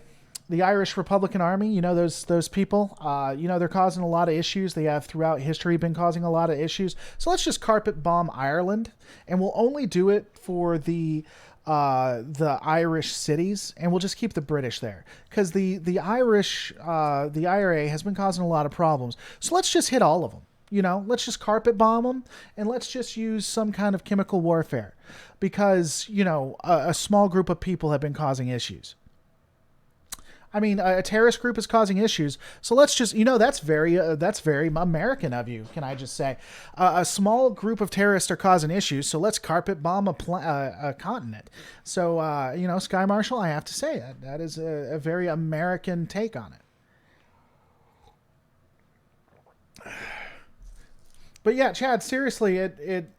The Irish Republican Army, you know, those people, they're causing a lot of issues. They have throughout history been causing a lot of issues. So let's just carpet bomb Ireland, and we'll only do it for the Irish cities, and we'll just keep the British there because the IRA has been causing a lot of problems. So let's just hit all of them. Let's just carpet bomb them, and let's just use some kind of chemical warfare because a small group of people have been causing issues. I mean, a terrorist group is causing issues, so let's just, that's very American of you, can I just say. A small group of terrorists are causing issues, so let's carpet bomb a continent. So, Sky Marshal, I have to say, that is a very American take on it. But yeah, Chad, seriously, it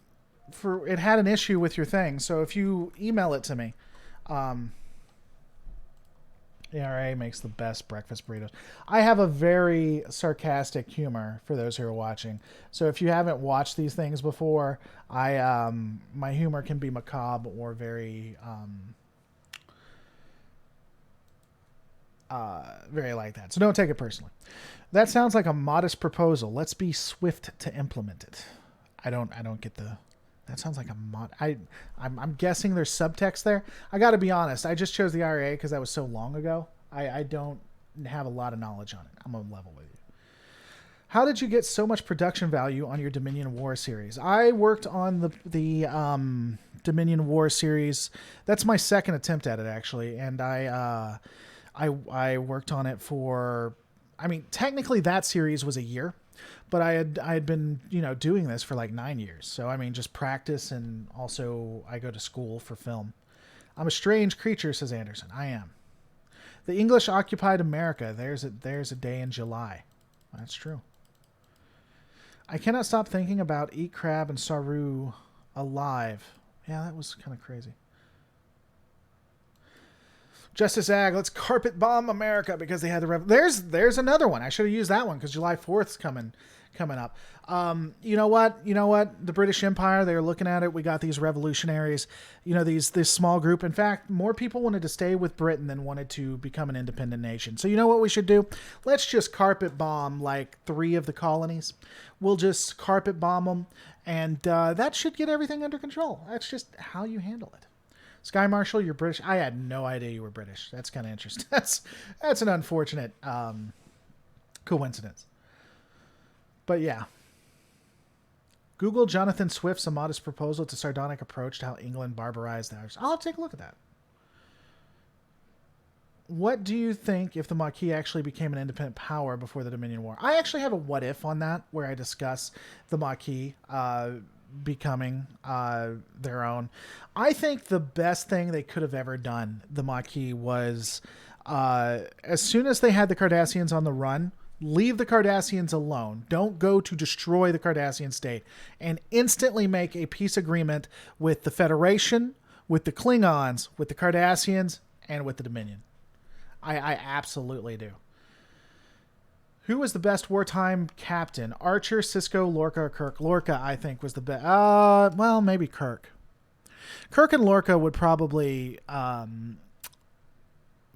had an issue with your thing, so if you email it to me, ERA makes the best breakfast burritos. I have a very sarcastic humor for those who are watching. So if you haven't watched these things before, my humor can be macabre or very very like that. So don't take it personally. That sounds like a modest proposal. Let's be swift to implement it. I don't get the. That sounds like I'm guessing there's subtext there. I got to be honest. I just chose the IRA because that was so long ago. I don't have a lot of knowledge on it. I'm on level with you. How did you get so much production value on your Dominion War series? I worked on the Dominion War series. That's my second attempt at it, actually. And I worked on it for, technically that series was a year. But I had been, doing this for like 9 years. So, just practice, and also I go to school for film. I'm a strange creature, says Anderson. I am. The English occupied America. There's a day in July. That's true. I cannot stop thinking about Eat Crab and Saru alive. Yeah, that was kind of crazy. Justice Ag, let's carpet bomb America because they had the there's another one. I should have used that one because July 4th's coming up. You know what? The British Empire, they were looking at it. We got these revolutionaries, this small group. In fact, more people wanted to stay with Britain than wanted to become an independent nation. So you know what we should do? Let's just carpet bomb like 3 of the colonies. We'll just carpet bomb them, and that should get everything under control. That's just how you handle it. Sky Marshal, you're British. I had no idea you were British. That's kind of interesting. That's an unfortunate coincidence. But yeah. Google Jonathan Swift's A Modest Proposal to Sardonic Approach to How England Barbarized the Irish. I'll take a look at that. What do you think if the Maquis actually became an independent power before the Dominion War? I actually have a what if on that where I discuss the Maquis becoming their own. I think the best thing they could have ever done, the Maquis, was as soon as they had the Cardassians on the run, leave the Cardassians alone. Don't go to destroy the Cardassian state, and instantly make a peace agreement with the Federation, with the Klingons, with the Cardassians, and with the Dominion. I absolutely do. Who was the best wartime captain? Archer, Sisko, Lorca, or Kirk? Lorca, I think, was the best. Well, maybe Kirk. Kirk and Lorca would probably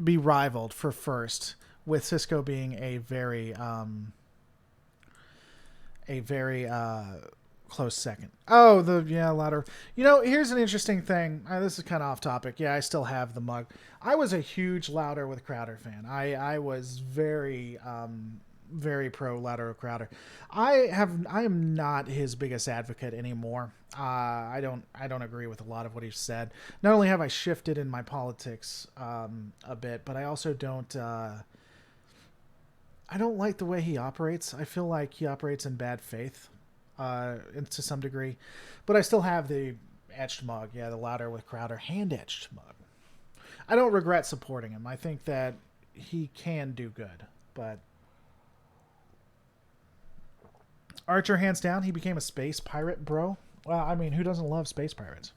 be rivaled for first, with Cisco being a very close second. Oh, ladder. Here's an interesting thing. This is kind of off topic. Yeah, I still have the mug. I was a huge Louder with Crowder fan. I was very very pro Louder with Crowder. I am not his biggest advocate anymore. I don't agree with a lot of what he's said. Not only have I shifted in my politics a bit, but I also don't. I don't like the way he operates. I feel like he operates in bad faith, to some degree. But I still have the etched mug. Yeah, the Louder with Crowder hand etched mug. I don't regret supporting him. I think that he can do good, but Archer, hands down, he became a space pirate, bro. Well, I mean, who doesn't love space pirates?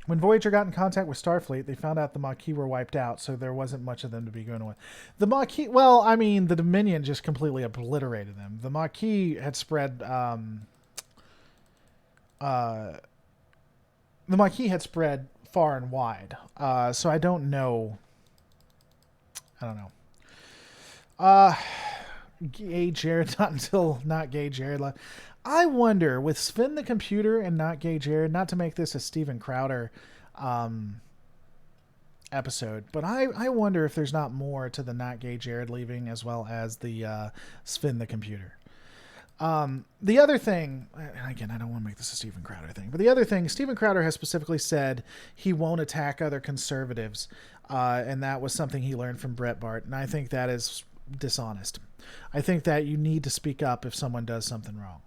When Voyager got in contact with Starfleet, they found out the Maquis were wiped out, so there wasn't much of them to be going with. The Maquis, well, I mean, the Dominion just completely obliterated them. The Maquis had spread, far and wide. So I don't know. Gay Jared, not gay Jared left. I wonder, with Sven the computer and not gay Jared, not to make this a Steven Crowder episode, but I wonder if there's not more to the not gay Jared leaving as well as the Sven the computer. The other thing, and again, I don't want to make this a Steven Crowder thing, but the other thing, Steven Crowder has specifically said he won't attack other conservatives, and that was something he learned from Brett Bart, and I think that is dishonest. I think that you need to speak up if someone does something wrong.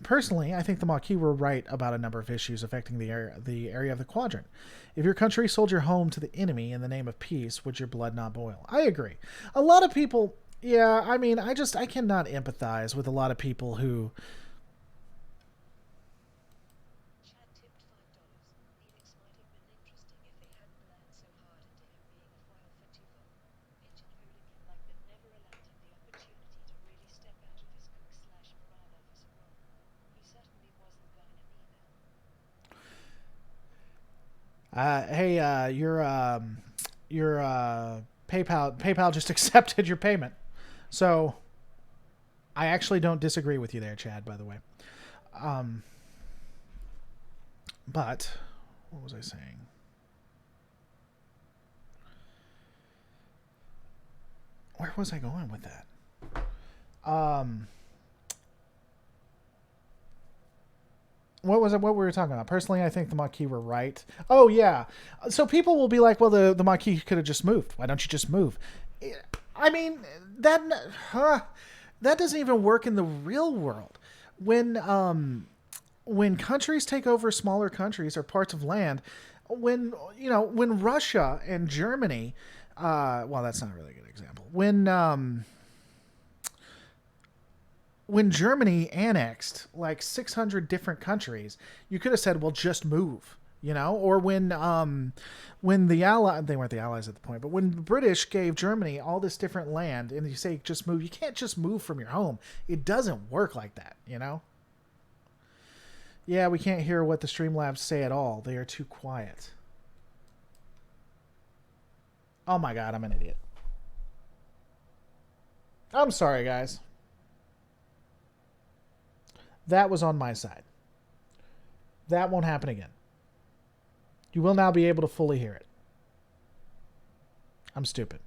Personally, I think the Maquis were right about a number of issues affecting the area of the quadrant. If your country sold your home to the enemy in the name of peace, would your blood not boil? I agree. A lot of people, yeah, I mean, I cannot empathize with a lot of people who... Hey, your PayPal just accepted your payment. So I actually don't disagree with you there, Chad, by the way. But what was I saying? Where was I going with that? What was it? What we were talking about? Personally, I think the Maquis were right. Oh, yeah. So people will be like, well, the Maquis could have just moved. Why don't you just move? I mean, that doesn't even work in the real world. When countries take over smaller countries or parts of land, when Russia and Germany, well, that's not a really good example. When Germany annexed like 600 different countries, you could have said, well, just move, or when the they weren't the Allies at the point, but when the British gave Germany all this different land and you say, just move, you can't just move from your home. It doesn't work like that, Yeah, we can't hear what the Streamlabs say at all. They are too quiet. Oh my God, I'm an idiot. I'm sorry, guys. That was on my side. That won't happen again. You will now be able to fully hear it. I'm stupid.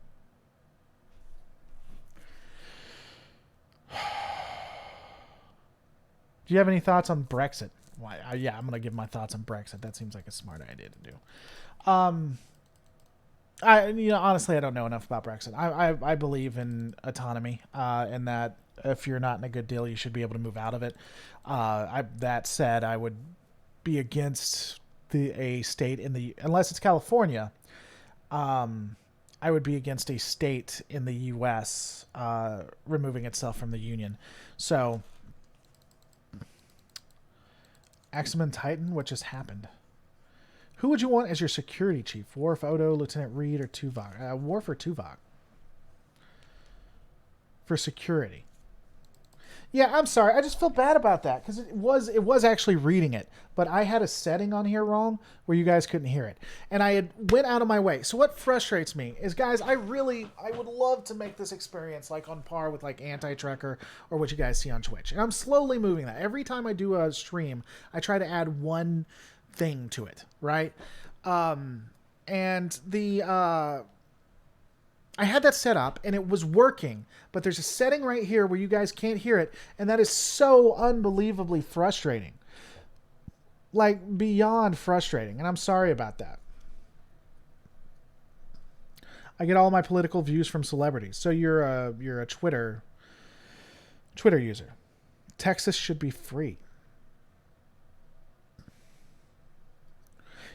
Do you have any thoughts on Brexit? Why? Yeah, I'm going to give my thoughts on Brexit. That seems like a smart idea to do. Honestly, I don't know enough about Brexit. I believe in autonomy, and that if you're not in a good deal, you should be able to move out of it. That said, I would be against a state unless it's California. I would be against a state in the U.S. Removing itself from the Union. So, Axeman Titan, what just happened? Who would you want as your security chief? Worf, Odo, Lieutenant Reed, or Tuvok? Worf or Tuvok? For security. Yeah, I'm sorry. I just feel bad about that because it was actually reading it, but I had a setting on here wrong where you guys couldn't hear it, and I had went out of my way. So what frustrates me is, guys, I would love to make this experience like on par with like Anti-Trekker or what you guys see on Twitch, and I'm slowly moving that. Every time I do a stream, I try to add one thing to it, right? And the I had that set up and it was working, but there's a setting right here where you guys can't hear it, and that is so unbelievably frustrating. Like beyond frustrating, and I'm sorry about that. I get all my political views from celebrities. So you're a Twitter user. Texas should be free.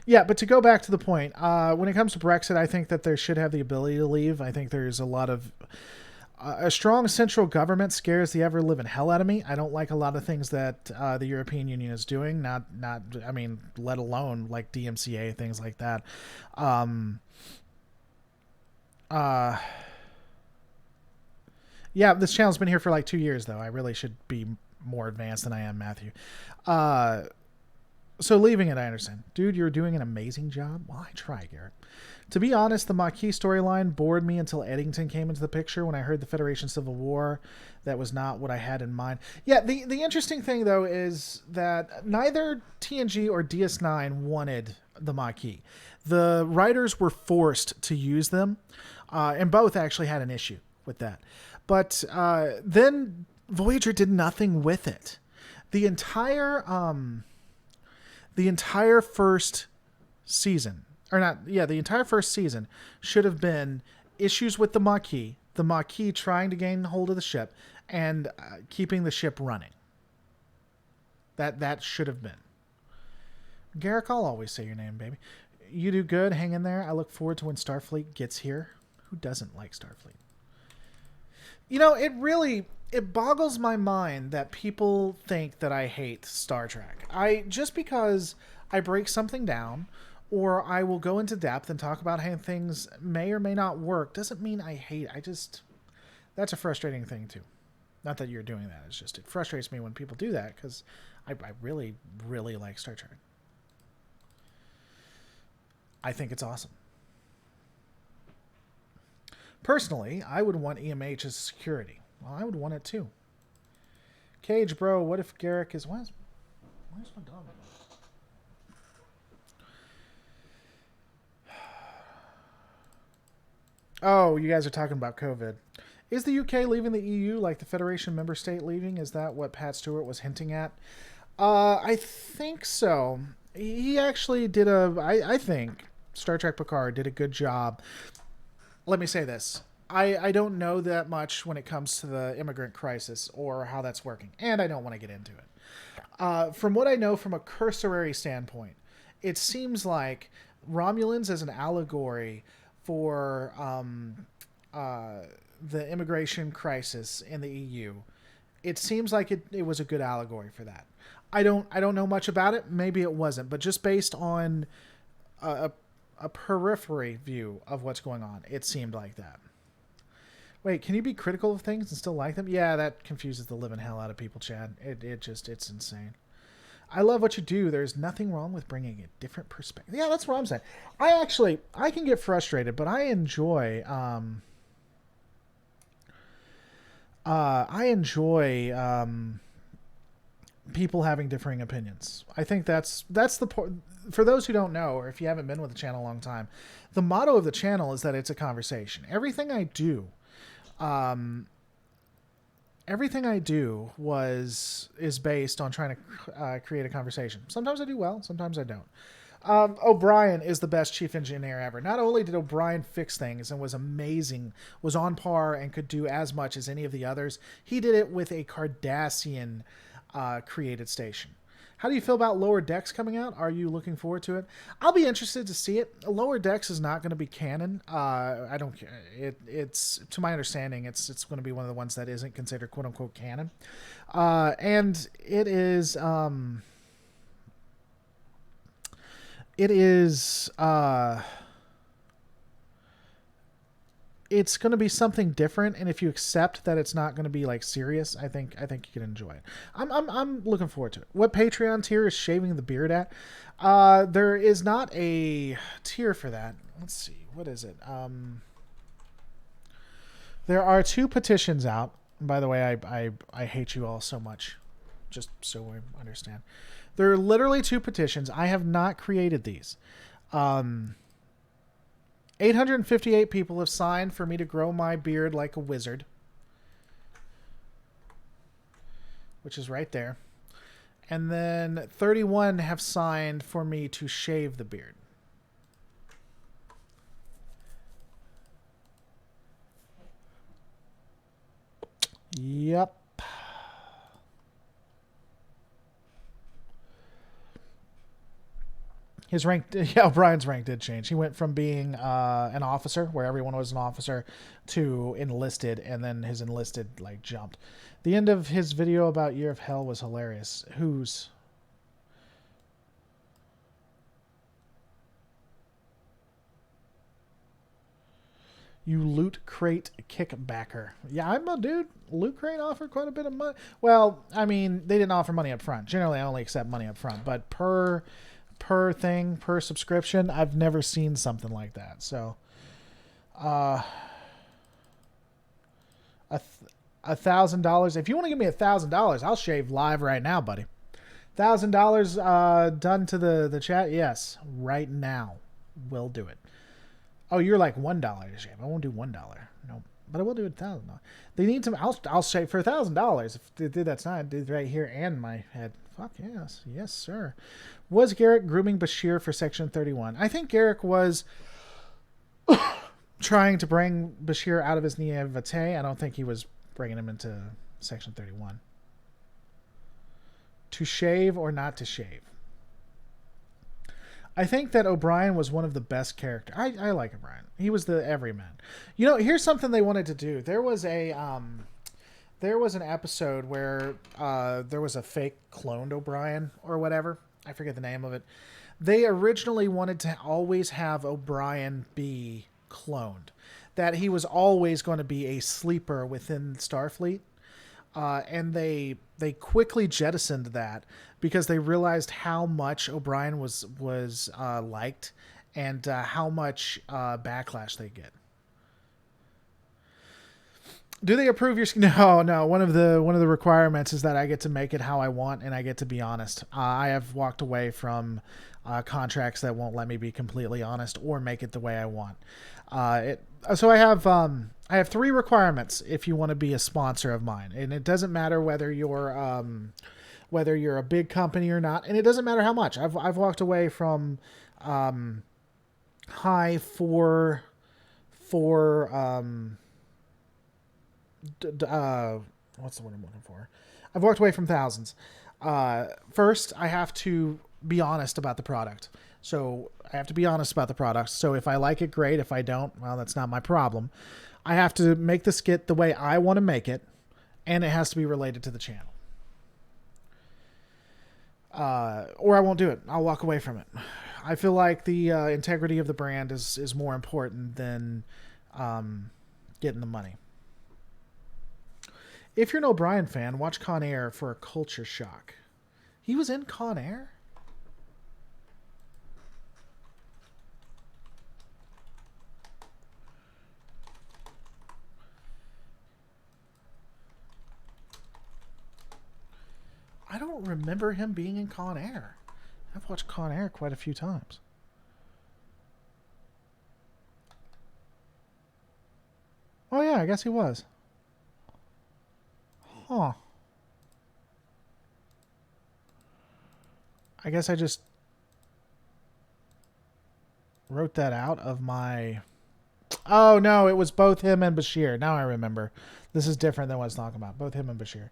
Yeah, but to go back to the point, when it comes to Brexit, I think that there should have the ability to leave. I think there's a lot of a strong central government scares the ever living hell out of me. I don't like a lot of things that the European Union is doing. I mean, let alone like DMCA, things like that. Yeah, this channel's been here for like 2 years, though. I really should be more advanced than I am, Matthew. So leaving it, I understand. Dude, you're doing an amazing job. Well, I try, Garrett. To be honest, the Maquis storyline bored me until Eddington came into the picture. When I heard the Federation Civil War, that was not what I had in mind. Yeah, the interesting thing, though, is that neither TNG or DS9 wanted the Maquis. The writers were forced to use them, and both actually had an issue with that. But then Voyager did nothing with it. The entire first season, or not, yeah, the entire first season should have been issues with the Maquis trying to gain hold of the ship and keeping the ship running. That should have been. Garrick, I'll always say your name, baby. You do good. Hang in there. I look forward to when Starfleet gets here. Who doesn't like Starfleet? You know, it boggles my mind that people think that I hate Star Trek. Just because I break something down or I will go into depth and talk about how things may or may not work doesn't mean I hate. That's a frustrating thing too. Not that you're doing that. It's just, it frustrates me when people do that because I really, really like Star Trek. I think it's awesome. Personally, I would want EMH as security. Well, I would want it too. Cage, bro, what if Garrick is... Where's my dog? Oh, you guys are talking about COVID. Is the UK leaving the EU like the Federation member state leaving? Is that what Pat Stewart was hinting at? I think so. He actually did I think Star Trek Picard did a good job. Let me say this. I don't know that much when it comes to the immigrant crisis or how that's working, and I don't want to get into it. From what I know from a cursory standpoint, it seems like Romulans as an allegory for the immigration crisis in the EU. It seems like it was a good allegory for that. I don't know much about it. Maybe it wasn't, but just based on a periphery view of what's going on, it seemed like that. Wait, can you be critical of things and still like them? Yeah, that confuses the living hell out of people, Chad. It's insane. I love what you do. There's nothing wrong with bringing a different perspective. Yeah, that's what I'm saying. I can get frustrated, but I enjoy people having differing opinions. I think that's the point. For those who don't know, or if you haven't been with the channel a long time, the motto of the channel is that it's a conversation. Everything I do is based on trying to create a conversation. Sometimes I do well, sometimes I don't. O'Brien is the best chief engineer ever. Not only did O'Brien fix things and was amazing, was on par and could do as much as any of the others, he did it with a Cardassian created station. How do you feel about Lower Decks coming out? Are you looking forward to it? I'll be interested to see it. Lower Decks is not going to be canon. I don't care. It's to my understanding, it's going to be one of the ones that isn't considered quote unquote canon, and it is. it's going to be something different, and if you accept that it's not going to be like serious, I think you can enjoy it. I'm looking forward to it. What Patreon tier is shaving the beard at? There is not a tier for that. Let's see, what is it? There are 2 petitions out. By the way, I hate you all so much, just so we understand. There are literally 2 petitions. I have not created these. 858 people have signed for me to grow my beard like a wizard, which is right there. And then 31 have signed for me to shave the beard. Yep. His rank, yeah, O'Brien's rank did change. He went from being an officer, where everyone was an officer, to enlisted, and then his enlisted like jumped. The end of his video about Year of Hell was hilarious. Whose? You Loot Crate kickbacker. Yeah, I'm a dude. Loot Crate offered quite a bit of money. Well, I mean, they didn't offer money up front. Generally, I only accept money up front, but per subscription, I've never seen something like that. So $1,000. If you want to give me $1,000, I'll shave live right now, buddy. $1,000 done to the chat. Yes, right now we'll do it. Oh, you're like $1 to shave. I won't do $1. No, but I will do $1,000. They need some. I'll shave for $1,000 if they did. That's not did right here and my head. Fuck yes, yes sir. Was Garrick grooming Bashir for Section 31? I think Garrick was trying to bring Bashir out of his naivete. I don't think he was bringing him into Section 31. To shave or not to shave? I think that O'Brien was one of the best characters. I like O'Brien. He was the everyman. You know, here's something they wanted to do. There was an episode where there was a fake cloned O'Brien or whatever. I forget the name of it. They originally wanted to always have O'Brien be cloned. That he was always going to be a sleeper within Starfleet. And they quickly jettisoned that because they realized how much O'Brien was liked and how much backlash they get. Do they approve your? No. One of the requirements is that I get to make it how I want and I get to be honest. I have walked away from contracts that won't let me be completely honest or make it the way I want. So I have 3 requirements if you want to be a sponsor of mine, and it doesn't matter whether you're a big company or not, and it doesn't matter how much. I've walked away from high for what's the word I'm looking for? I've walked away from thousands. First, I have to be honest about the product. So I have to be honest about the product. So if I like it, great. If I don't, well, that's not my problem. I have to make the skit the way I want to make it, and it has to be related to the channel. Or I won't do it. I'll walk away from it. I feel like the integrity of the brand is more important than getting the money. If you're an O'Brien fan, watch Con Air for a culture shock. He was in Con Air? I don't remember him being in Con Air. I've watched Con Air quite a few times. Oh yeah, I guess he was. Huh. I guess I just wrote that out of my... Oh no, it was both him and Bashir. Now I remember. This is different than what I was talking about. Both him and Bashir.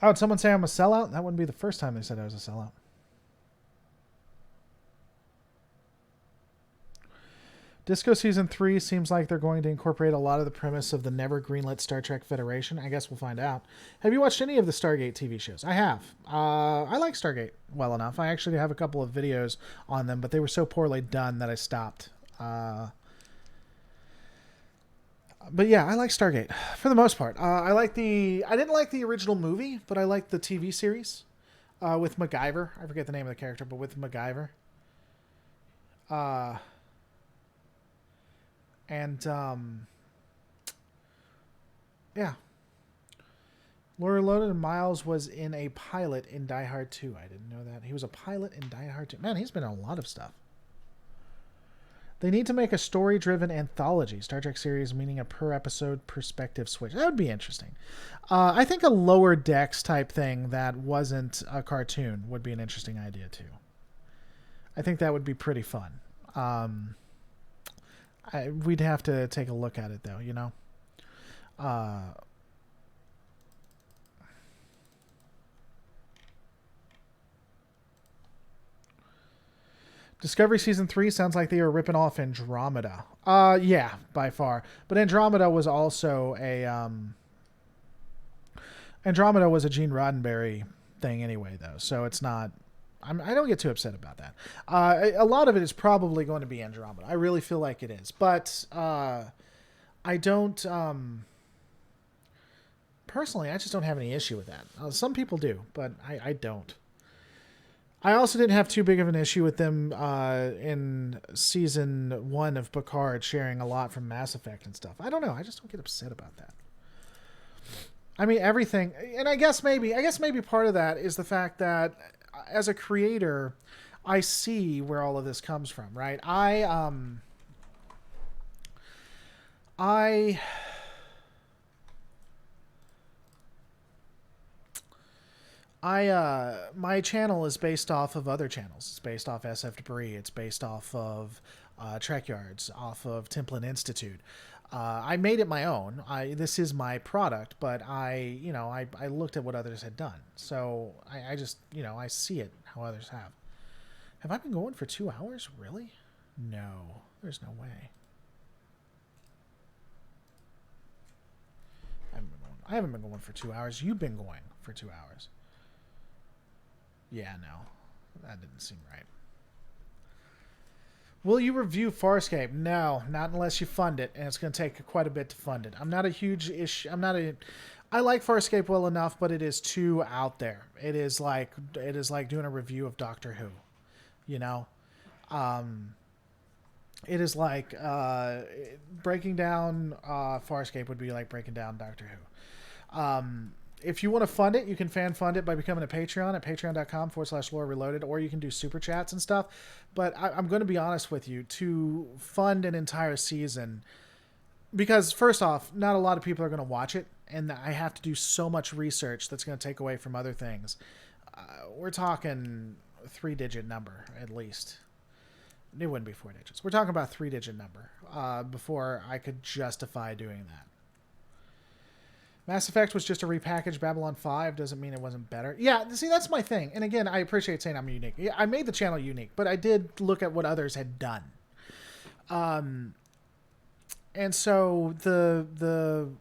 Oh, did someone say I'm a sellout? That wouldn't be the first time they said I was a sellout. Disco Season 3 seems like they're going to incorporate a lot of the premise of the never greenlit Star Trek Federation. I guess we'll find out. Have you watched any of the Stargate TV shows? I have. I like Stargate well enough. I actually have a couple of videos on them, but they were so poorly done that I stopped. But yeah, I like Stargate for the most part. I didn't like the original movie, but I liked the TV series with MacGyver. I forget the name of the character, but with MacGyver. Uh, and yeah, Laura Loaded and Miles was in a pilot in Die Hard 2. I didn't know that. He was a pilot in Die Hard 2. Man, he's been in a lot of stuff. They need to make a story-driven anthology Star Trek series, meaning a per-episode perspective switch. That would be interesting. I think a Lower Decks type thing that wasn't a cartoon would be an interesting idea, too. I think that would be pretty fun. We'd have to take a look at it, though, you know? Discovery Season 3 sounds like they are ripping off Andromeda. Yeah, by far. But Andromeda was also Andromeda was a Gene Roddenberry thing anyway, though. So it's not... I don't get too upset about that. A lot of it is probably going to be Andromeda. I really feel like it is. But I don't... personally, I just don't have any issue with that. Some people do, but I don't. I also didn't have too big of an issue with them in season 1 of Picard sharing a lot from Mass Effect and stuff. I don't know. I just don't get upset about that. I mean, everything, and I guess maybe part of that is the fact that as a creator, I see where all of this comes from, right? My channel is based off of other channels. It's based off SF Debris. It's based off of Trek Yards, off of Templin Institute. I made it my own. This is my product, but I looked at what others had done. So I just, I see it how others have. Have I been going for 2 hours? Really? No, there's no way. I haven't been going for 2 hours. You've been going for 2 hours. Yeah, no. That didn't seem right. Will you review Farscape? No, not unless you fund it, and it's going to take quite a bit to fund it. I'm not a huge issue. I like Farscape well enough, but it is too out there. It is like doing a review of Doctor Who, It is like breaking down Farscape would be like breaking down Doctor Who. If you want to fund it, you can fan fund it by becoming a Patreon at patreon.com/Lore Reloaded, or you can do super chats and stuff. But I'm going to be honest with you, to fund an entire season, because first off, not a lot of people are going to watch it, and I have to do so much research that's going to take away from other things. We're talking 3-digit number at least. It wouldn't be 4 digits. We're talking about 3-digit number before I could justify doing that. Mass Effect was just a repackaged Babylon 5. Doesn't mean it wasn't better. Yeah, see, that's my thing. And again, I appreciate saying I'm unique. Yeah, I made the channel unique, but I did look at what others had done. And so the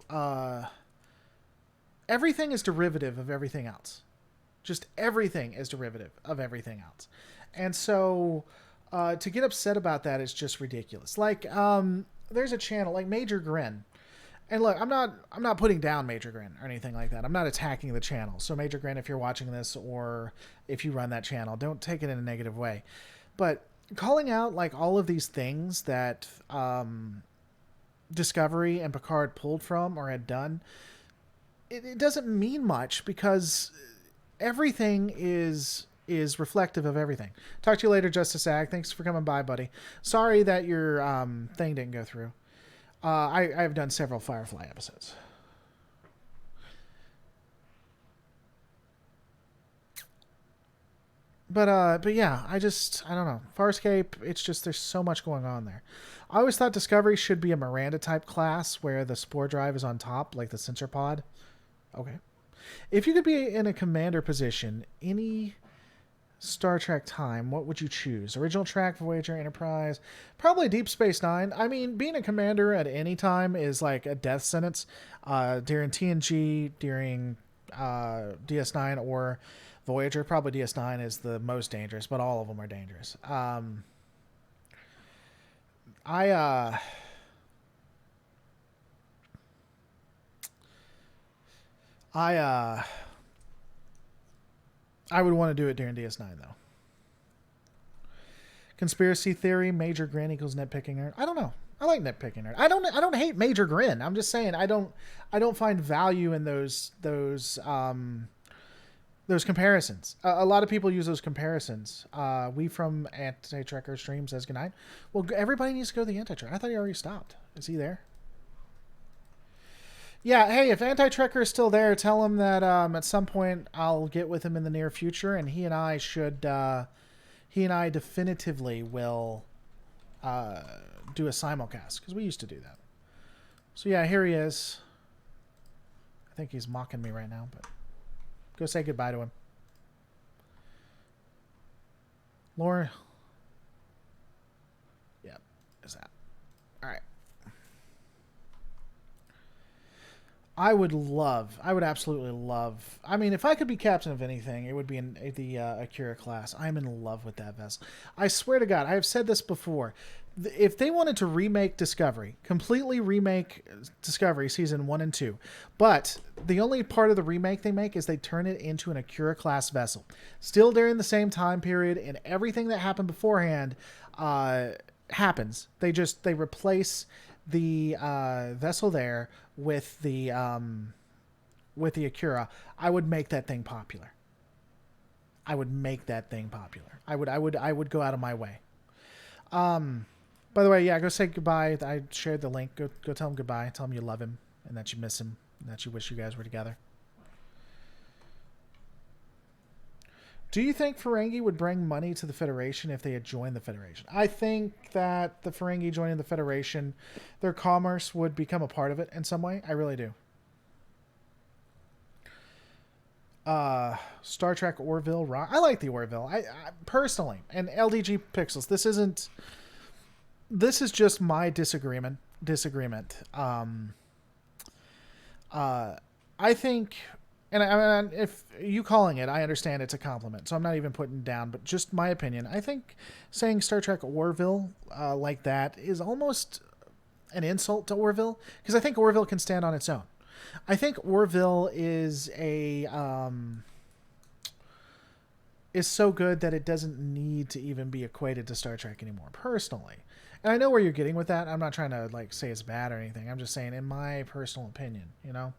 everything is derivative of everything else. Just everything is derivative of everything else. And so to get upset about that is just ridiculous. Like, there's a channel like Major Grin. And look, I'm not putting down Major Grin or anything like that. I'm not attacking the channel. So Major Grin, if you're watching this or if you run that channel, don't take it in a negative way. But calling out like all of these things that Discovery and Picard pulled from or had done, it doesn't mean much because everything is reflective of everything. Talk to you later, Justice Ag. Thanks for coming by, buddy. Sorry that your thing didn't go through. I've done several Firefly episodes. But yeah, I don't know. Farscape, it's just, there's so much going on there. I always thought Discovery should be a Miranda type class where the spore drive is on top, like the sensor pod. Okay. If you could be in a commander position, any Star Trek time, what would you choose? Original Track, Voyager, Enterprise? Probably Deep Space Nine. I mean, being a commander at any time is like a death sentence. During TNG, during DS9 or Voyager, probably DS9 is the most dangerous, but all of them are dangerous. I I would want to do it during DS9 though. Conspiracy theory: Major Grin equals nitpicking nerd. I don't know. I like nitpicking nerd. I don't hate Major Grin. I'm just saying I don't find value in those comparisons. A lot of people use those comparisons. We from Anti-Trekker stream says goodnight. Well, everybody needs to go to the Anti-Trekker. I thought he already stopped. Is he there? Yeah, hey, if Anti-Trekker is still there, tell him that at some point I'll get with him in the near future, and he and I definitively will do a simulcast, because we used to do that. So yeah, here he is. I think he's mocking me right now, but go say goodbye to him. Laura. Yep, is that. All right. I would absolutely love. I mean, if I could be captain of anything, it would be in the Akira class. I'm in love with that vessel. I swear to God, I have said this before. If they wanted to remake Discovery, completely remake Discovery season 1 and 2, but the only part of the remake they make is they turn it into an Akira class vessel, still during the same time period, and everything that happened beforehand happens. They replace the vessel there with the Akira. I would make that thing popular. I would go out of my way. By the way, yeah, go say goodbye. I shared the link. Go tell him goodbye. Tell him you love him and that you miss him and that you wish you guys were together. Do you think Ferengi would bring money to the Federation if they had joined the Federation? I think that the Ferengi joining the Federation, their commerce would become a part of it in some way. I really do. Star Trek Orville Rock. I like the Orville. I personally, and LDG Pixels. This is just my disagreement. I think. And if you calling it, I understand it's a compliment, so I'm not even putting it down, but just my opinion. I think saying Star Trek Orville like that is almost an insult to Orville, because I think Orville can stand on its own. I think Orville is is so good that it doesn't need to even be equated to Star Trek anymore, personally. And I know where you're getting with that. I'm not trying to say it's bad or anything. I'm just saying in my personal opinion, you know?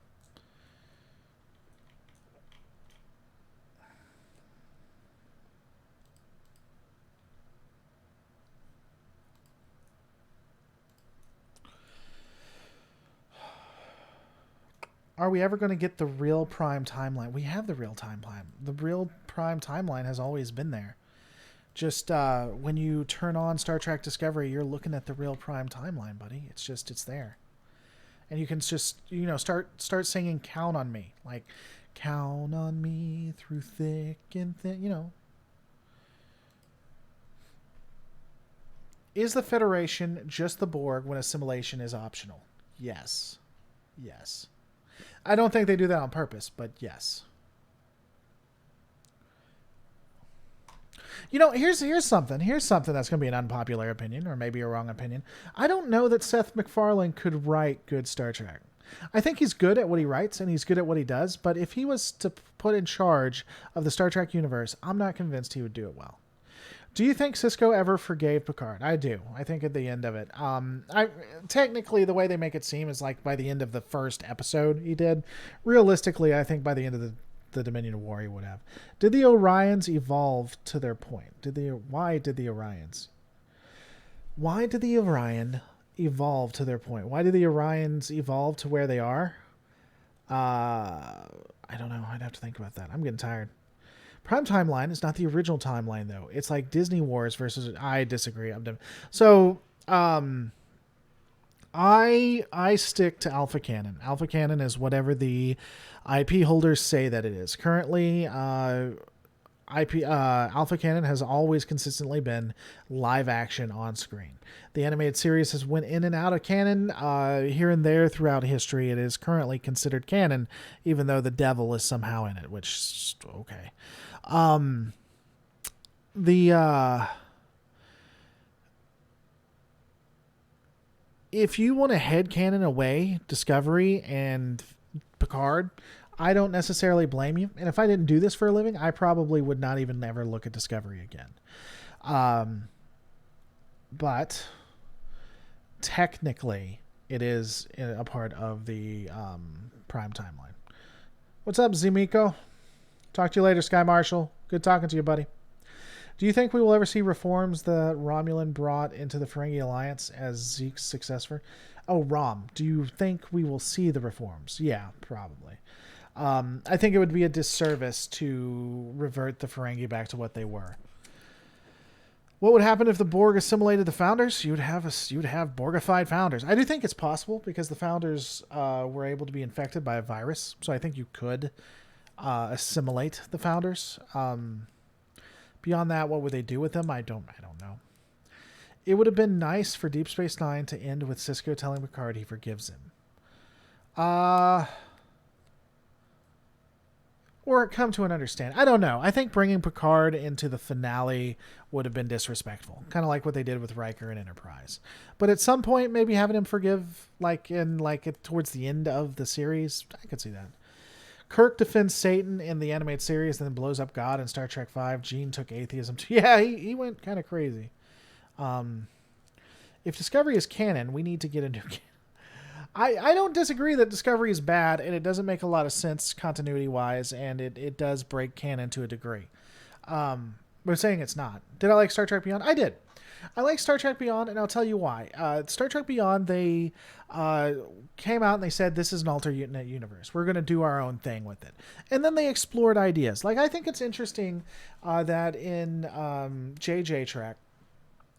Are we ever going to get the real prime timeline? We have the real timeline. The real prime timeline has always been there. Just when you turn on Star Trek Discovery, you're looking at the real prime timeline, buddy. It's there. And you can just, start singing Count on Me. Like, count on me through thick and thin, Is the Federation just the Borg when assimilation is optional? Yes. Yes. I don't think they do that on purpose, but yes. Here's something. Here's something that's going to be an unpopular opinion, or maybe a wrong opinion. I don't know that Seth MacFarlane could write good Star Trek. I think he's good at what he writes, and he's good at what he does, but if he was to put in charge of the Star Trek universe, I'm not convinced he would do it well. Do you think Sisko ever forgave Picard? I do. I think at the end of it. Technically, the way they make it seem is like by the end of the first episode he did. Realistically, I think by the end of the Dominion War he would have. Did the Orions evolve to their point? Why did the Orion evolve to their point? Why did the Orions evolve to where they are? I don't know. I'd have to think about that. I'm getting tired. Prime timeline is not the original timeline, though. It's like Disney Wars versus. I disagree. So, I stick to Alpha Canon. Alpha Canon is whatever the IP holders say that it is. Currently, Alpha Canon has always consistently been live action on screen. The animated series has went in and out of canon here and there throughout history. It is currently considered canon, even though the devil is somehow in it, which okay. If you want to headcanon away Discovery and Picard, I don't necessarily blame you. And if I didn't do this for a living, I probably would not even ever look at Discovery again. But technically, it is a part of the Prime timeline. What's up, Zimiko? Talk to you later, Sky Marshal. Good talking to you, buddy. Do you think we will ever see reforms that Romulan brought into the Ferengi Alliance as Zeke's successor? Oh, Rom, do you think we will see the reforms? Yeah, probably. I think it would be a disservice to revert the Ferengi back to what they were. What would happen if the Borg assimilated the Founders? You'd have Borgified Founders. I do think it's possible because the Founders were able to be infected by a virus, so I think you could assimilate the Founders. Beyond that, what would they do with them? I don't know. It would have been nice for Deep Space Nine to end with Sisko telling Picard he forgives him. Or come to an understanding. I don't know. I think bringing Picard into the finale would have been disrespectful. Kind of like what they did with Riker and Enterprise. But at some point, maybe having him forgive, towards the end of the series, I could see that. Kirk defends Satan in the animated series and then blows up God in Star Trek V. Gene took atheism too. Yeah, he went kind of crazy. If Discovery is canon, we need to get a new canon. I don't disagree that Discovery is bad, and it doesn't make a lot of sense continuity-wise, and it does break canon to a degree. But I'm saying it's not. Did I like Star Trek Beyond? I did. I like Star Trek Beyond, and I'll tell you why. Star Trek Beyond, they came out and they said, this is an alternate universe. We're going to do our own thing with it. And then they explored ideas. Like, I think it's interesting that in JJ Trek,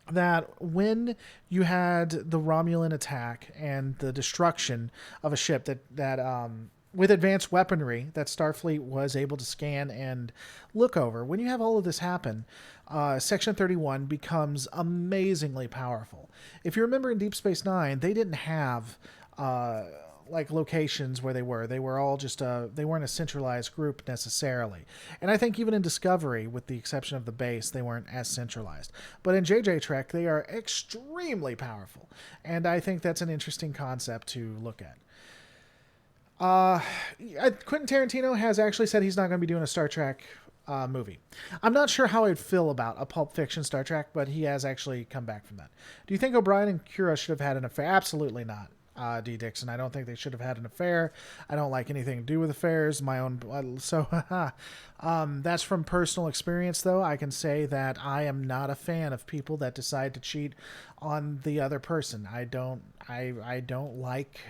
that when you had the Romulan attack and the destruction of a ship that with advanced weaponry that Starfleet was able to scan and look over, when you have all of this happen, Section 31 becomes amazingly powerful. If you remember in Deep Space Nine, they didn't have locations where they were. They were all just they weren't a centralized group necessarily. And I think even in Discovery, with the exception of the base, they weren't as centralized. But in JJ Trek, they are extremely powerful. And I think that's an interesting concept to look at. Quentin Tarantino has actually said he's not going to be doing a Star Trek movie. I'm not sure how I'd feel about a Pulp Fiction Star Trek, but he has actually come back from that. Do you think O'Brien and Kira should have had an affair? Absolutely not. D. Dixon. I don't think they should have had an affair. I don't like anything to do with affairs. My own. So that's from personal experience, though. I can say that I am not a fan of people that decide to cheat on the other person. I don't like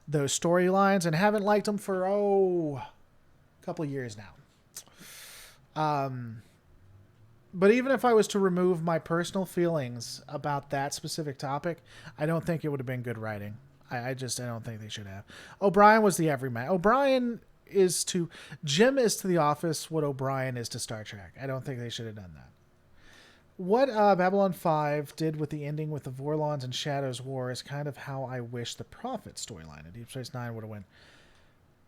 those storylines, and haven't liked them for a couple of years now. But even if I was to remove my personal feelings about that specific topic, I don't think it would have been good writing. I don't think they should have. O'Brien was the everyman. Jim is to The Office what O'Brien is to Star Trek. I don't think they should have done that. What Babylon 5 did with the ending with the Vorlons and Shadows War is kind of how I wish the Prophet storyline in Deep Space Nine would have went.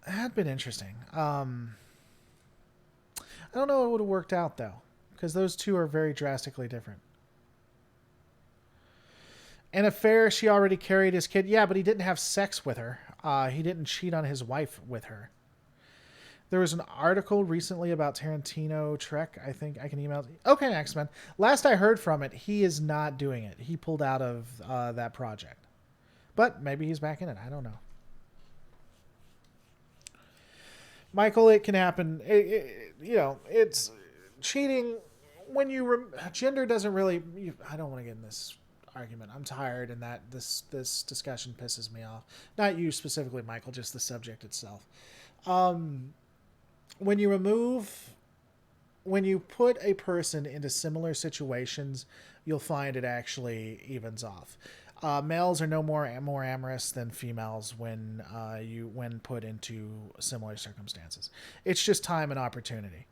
That had been interesting. I don't know if it would have worked out, though, because those two are very drastically different. An affair, she already carried his kid. Yeah, but he didn't have sex with her. He didn't cheat on his wife with her. There was an article recently about Tarantino Trek. I think I can email. Okay, X-Men. Last I heard from it, he is not doing it. He pulled out of that project. But maybe he's back in it. I don't know. Michael, it can happen. It's cheating when gender doesn't really. I don't want to get in this argument. I'm tired, and that this discussion pisses me off. Not you specifically, Michael, just the subject itself. When you put a person into similar situations, you'll find it actually evens off. Males are no more amorous than females when put into similar circumstances. It's just time and opportunity.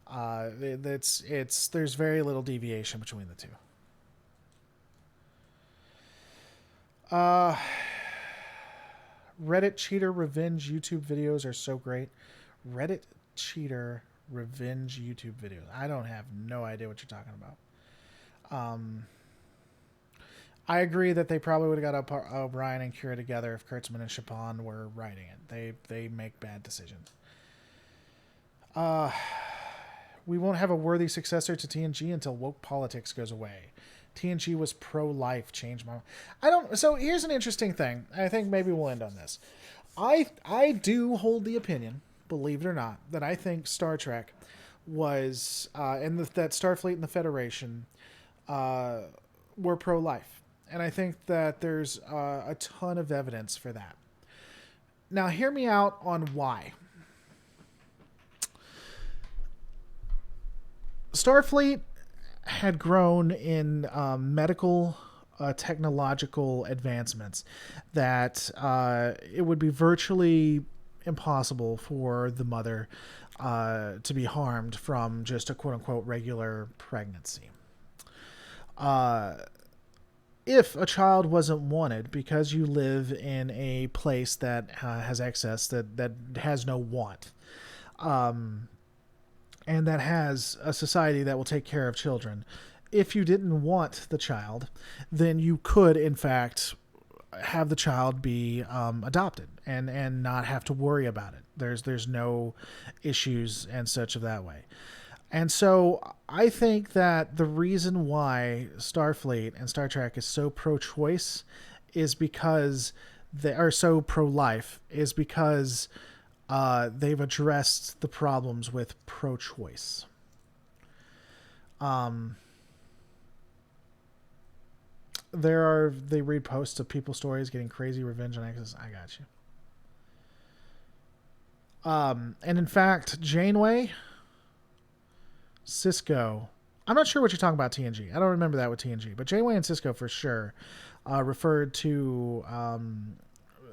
There's very little deviation between the two. Reddit cheater revenge YouTube videos are so great. Reddit cheater revenge YouTube videos. I don't have no idea what you're talking about. I agree that they probably would have got O'Brien and Kira together if Kurtzman and Chapon were writing it. They make bad decisions. We won't have a worthy successor to TNG until woke politics goes away. TNG was pro-life. Change my mind. I don't. So here's an interesting thing. I think maybe we'll end on this. I do hold the opinion, believe it or not, that I think Star Trek was that Starfleet and the Federation were pro-life, and I think that there's a ton of evidence for that. Now, hear me out on why. Starfleet had grown in medical technological advancements that it would be virtually impossible for the mother to be harmed from just a quote-unquote regular pregnancy. If a child wasn't wanted because you live in a place that has excess, that has no want, and that has a society that will take care of children, if you didn't want the child, then you could, in fact, have the child be adopted and not have to worry about it. There's no issues and such of that way. And so I think that the reason why Starfleet and Star Trek is so pro-choice is because they are so pro-life, is because they've addressed the problems with pro-choice. They read posts of people's stories getting crazy revenge on exes. I got you. And in fact, Janeway, Cisco, I'm not sure what you're talking about TNG. I don't remember that with TNG, but Janeway and Cisco for sure referred to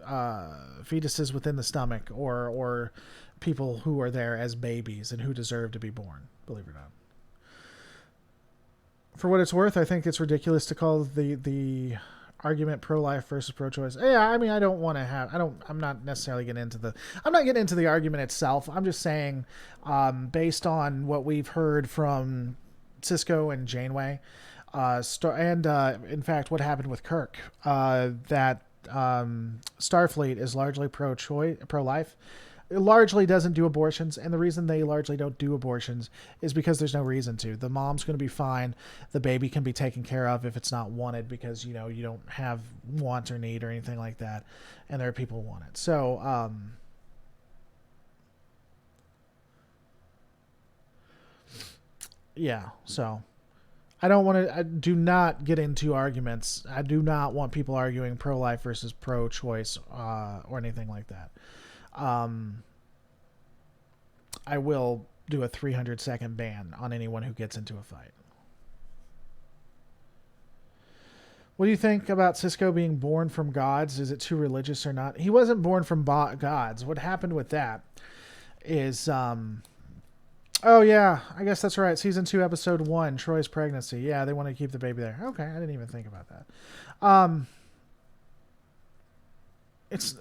fetuses within the stomach or people who are there as babies and who deserve to be born, believe it or not. For what it's worth, I think it's ridiculous to call the argument pro-life versus pro-choice. Yeah, I mean, I'm not necessarily getting into the argument itself. I'm just saying, based on what we've heard from Cisco and Janeway, in fact, what happened with Kirk, that Starfleet is largely pro-life. It largely doesn't do abortions, and the reason they largely don't do abortions is because there's no reason to. The mom's going to be fine. The baby can be taken care of if it's not wanted because, you don't have want or need or anything like that, and there are people who want it. So, yeah, so I do not get into arguments. I do not want people arguing pro-life versus pro-choice or anything like that. I will do a 300-second ban on anyone who gets into a fight. What do you think about Cisco being born from gods? Is it too religious or not? He wasn't born from gods. What happened with that is, oh yeah, I guess that's right. Season 2, episode 1, Troy's pregnancy. Yeah, they want to keep the baby there. Okay, I didn't even think about that. It's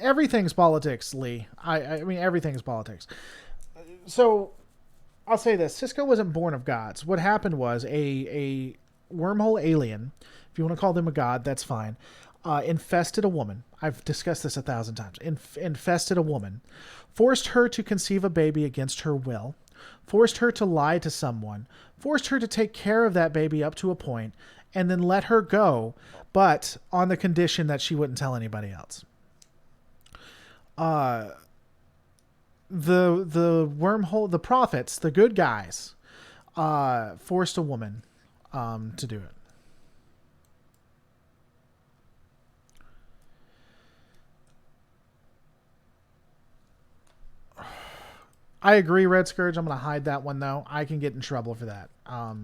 everything's politics, Lee. I mean, everything's politics. So I'll say this. Cisco wasn't born of gods. What happened was a wormhole alien, if you want to call them a god, that's fine, infested a woman. I've discussed this 1,000 times. Infested a woman, forced her to conceive a baby against her will, forced her to lie to someone, forced her to take care of that baby up to a point, and then let her go, but on the condition that she wouldn't tell anybody else. The wormhole, the prophets, the good guys, forced a woman to do it. I agree, Red Scourge. I'm going to hide that one, though. I can get in trouble for that. I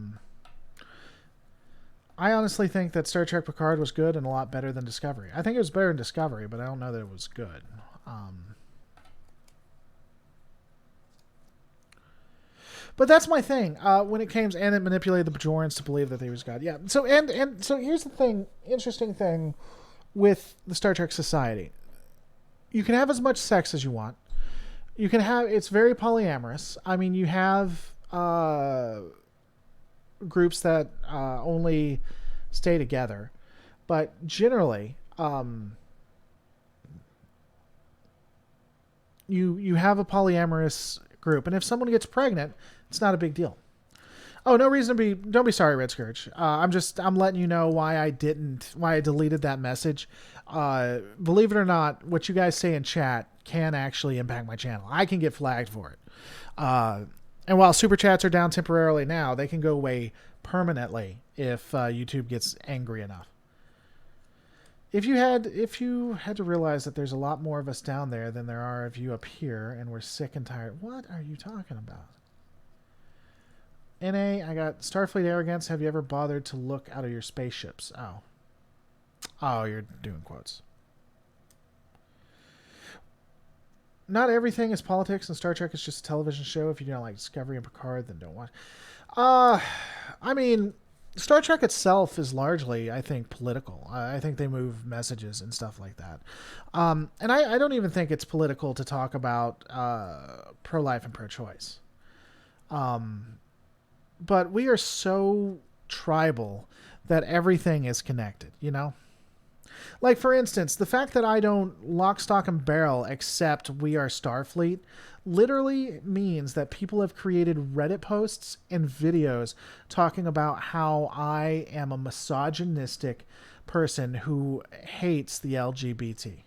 honestly think that Star Trek Picard was good and a lot better than Discovery. I think it was better than Discovery, but I don't know that it was good. But that's my thing. When it came, and it manipulated the Bajorans to believe that they was God. Yeah. So so here's the thing. Interesting thing with the Star Trek Society. You can have as much sex as you want. You can have. It's very polyamorous. I mean, you have groups that only stay together. But generally, you have a polyamorous group, and if someone gets pregnant, it's not a big deal. Oh, no reason to be. Don't be sorry, Red Scourge. I'm letting you know why I deleted that message. Believe it or not, what you guys say in chat can actually impact my channel. I can get flagged for it. And while super chats are down temporarily now, they can go away permanently if YouTube gets angry enough. If you had to realize that there's a lot more of us down there than there are of you up here, and we're sick and tired. What are you talking about? NA, I got Starfleet arrogance. Have you ever bothered to look out of your spaceships? Oh, you're doing quotes. Not everything is politics, and Star Trek is just a television show. If you don't like Discovery and Picard, then don't watch. I mean, Star Trek itself is largely, I think, political. I think they move messages and stuff like that. And I don't even think it's political to talk about pro-life and pro-choice. But we are so tribal that everything is connected, you know? Like, for instance, the fact that I don't lock, stock, and barrel accept We Are Starfleet literally means that people have created Reddit posts and videos talking about how I am a misogynistic person who hates the LGBT.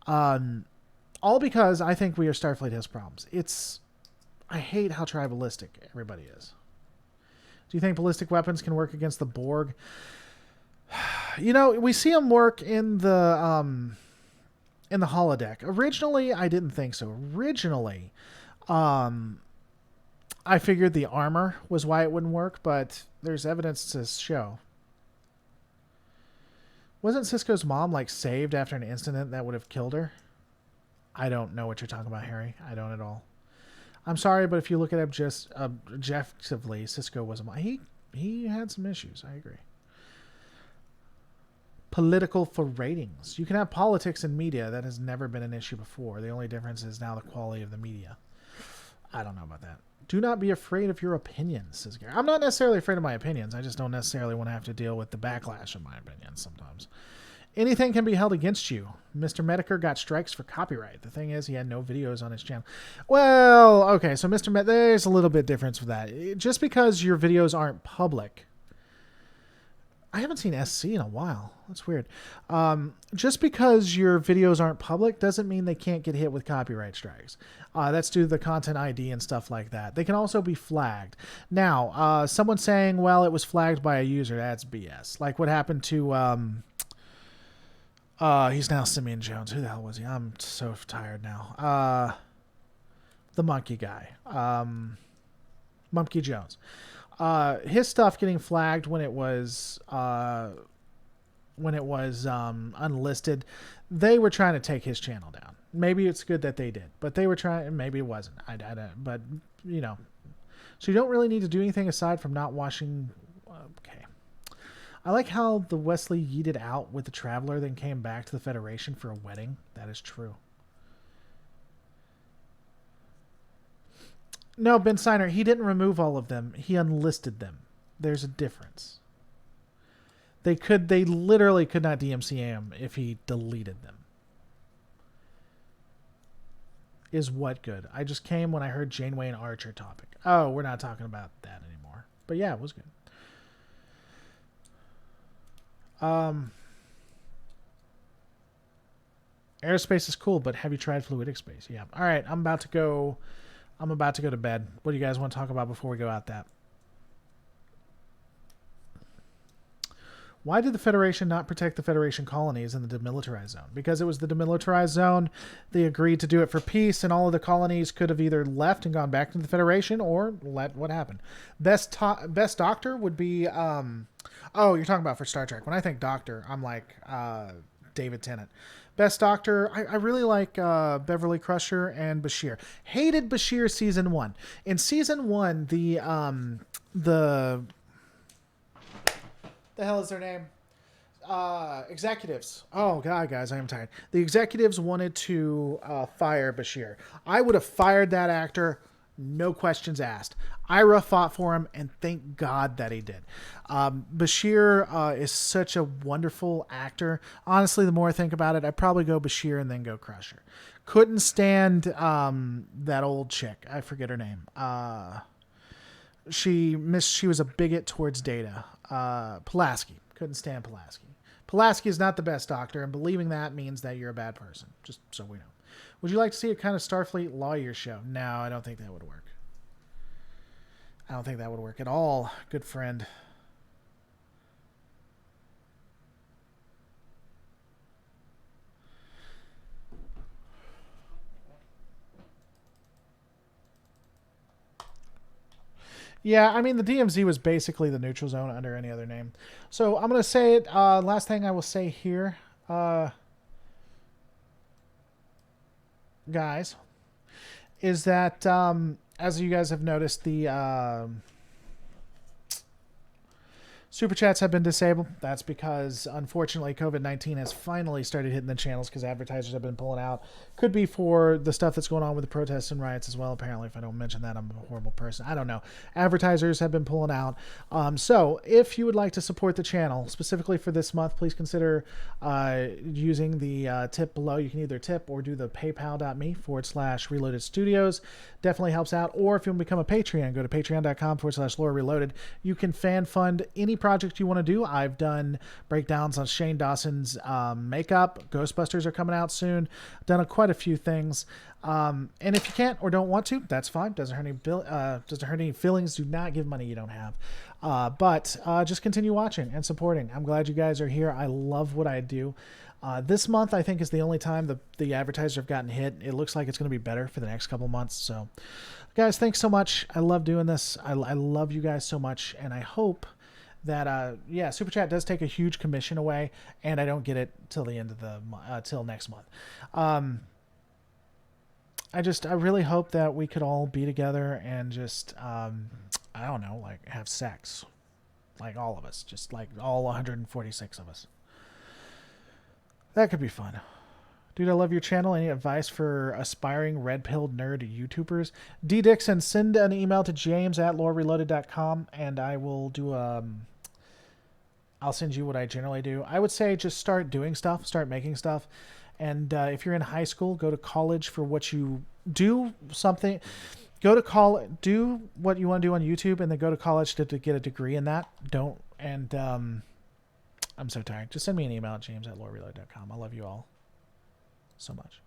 All because I think We Are Starfleet has problems. I hate how tribalistic everybody is. Do you think ballistic weapons can work against the Borg? You know, we see them work in the holodeck. Originally, I didn't think so. Originally, I figured the armor was why it wouldn't work, but there's evidence to show. Wasn't Sisko's mom, like, saved after an incident that would have killed her? I don't know what you're talking about, Harry. I don't at all. I'm sorry, but if you look at it just objectively, Sisko was he had some issues. I agree. Political for ratings. You can have politics in media. That has never been an issue before. The only difference is now the quality of the media. I don't know about that. Do not be afraid of your opinions, says Gary. I'm not necessarily afraid of my opinions. I just don't necessarily want to have to deal with the backlash of my opinions sometimes. Anything can be held against you. Mr. Mediker got strikes for copyright. The thing is, he had no videos on his channel. Well, okay, so there's a little bit difference with that. Just because your videos aren't public. I haven't seen SC in a while. That's weird. Just because your videos aren't public doesn't mean they can't get hit with copyright strikes. That's due to the content ID and stuff like that. They can also be flagged. Now, someone saying, well, it was flagged by a user, that's BS. Like what happened to... he's now Simeon Jones. Who the hell was he? I'm so tired now. The monkey guy. Monkey Jones. His stuff getting flagged when it was unlisted. They were trying to take his channel down. Maybe it's good that they did, but they were trying. Maybe it wasn't. I don't. But you know, so you don't really need to do anything aside from not watching. Okay. I like how the Wesley yeeted out with the Traveler, then came back to the Federation for a wedding. That is true. No, Ben Steiner, he didn't remove all of them. He unlisted them. There's a difference. They literally could not DMCA him if he deleted them. Is what good? I just came when I heard Janeway and Archer topic. Oh, we're not talking about that anymore. But yeah, it was good. Aerospace is cool, but have you tried fluidic space? Yeah. All right, I'm about to go to bed. What do you guys want to talk about before we go out that? Why did the Federation not protect the Federation colonies in the demilitarized zone? Because it was the demilitarized zone. They agreed to do it for peace, and all of the colonies could have either left and gone back to the Federation or let what happened. Best Doctor would be... oh, you're talking about for Star Trek. When I think Doctor, I'm like David Tennant. Best Doctor, I really like Beverly Crusher and Bashir. Hated Bashir season 1. In season 1, the hell is their name? Executives. Oh God, guys, I am tired. The executives wanted to fire Bashir. I would have fired that actor No questions asked. Ira fought for him, and thank God that he did. Bashir is such a wonderful actor. Honestly, the more I think about it, I'd probably go Bashir and then go Crusher. Couldn't stand that old chick. I forget her name. She was a bigot towards Data. Pulaski. Couldn't stand Pulaski. Pulaski is not the best doctor, and believing that means that you're a bad person, just so we know. Would you like to see a kind of Starfleet lawyer show? No, I don't think that would work. I don't think that would work at all, good friend. Yeah, I mean, the DMZ was basically the neutral zone under any other name. So I'm going to say it. Last thing I will say here, guys, is that as you guys have noticed, the Super chats have been disabled. That's because, unfortunately, COVID-19 has finally started hitting the channels because advertisers have been pulling out. Could be for the stuff that's going on with the protests and riots as well. Apparently, if I don't mention that, I'm a horrible person. I don't know. Advertisers have been pulling out. So if you would like to support the channel, specifically for this month, please consider using the tip below. You can either tip or do the paypal.me/Reloaded Studios. Definitely helps out. Or if you want to become a Patreon, go to patreon.com/Lore Reloaded. You can fan fund any project you want to do. I've done breakdowns on Shane Dawson's makeup. Ghostbusters are coming out soon. Done quite a few things. And if you can't or don't want to, that's fine. Doesn't hurt any feelings. Do not give money you don't have. But just continue watching and supporting. I'm glad you guys are here. I love what I do. This month, I think, is the only time the advertisers have gotten hit. It looks like it's going to be better for the next couple months. So, guys, thanks so much. I love doing this. I love you guys so much. And I hope that, Super Chat does take a huge commission away. And I don't get it till the end of till next month. I really hope that we could all be together and just, I don't know, like have sex. Like all of us. Just like all 146 of us. That could be fun. Dude, I love your channel. Any advice for aspiring red-pilled nerd YouTubers? D. Dixon, send an email to james@lorereloaded.com and I will do I'll send you what I generally do. I would say just start doing stuff, start making stuff. And if you're in high school, go to college for what you do something. Go to college, do what you want to do on YouTube, and then go to college to get a degree in that. I'm so tired. Just send me an email at james@lorereload.com. I love you all so much.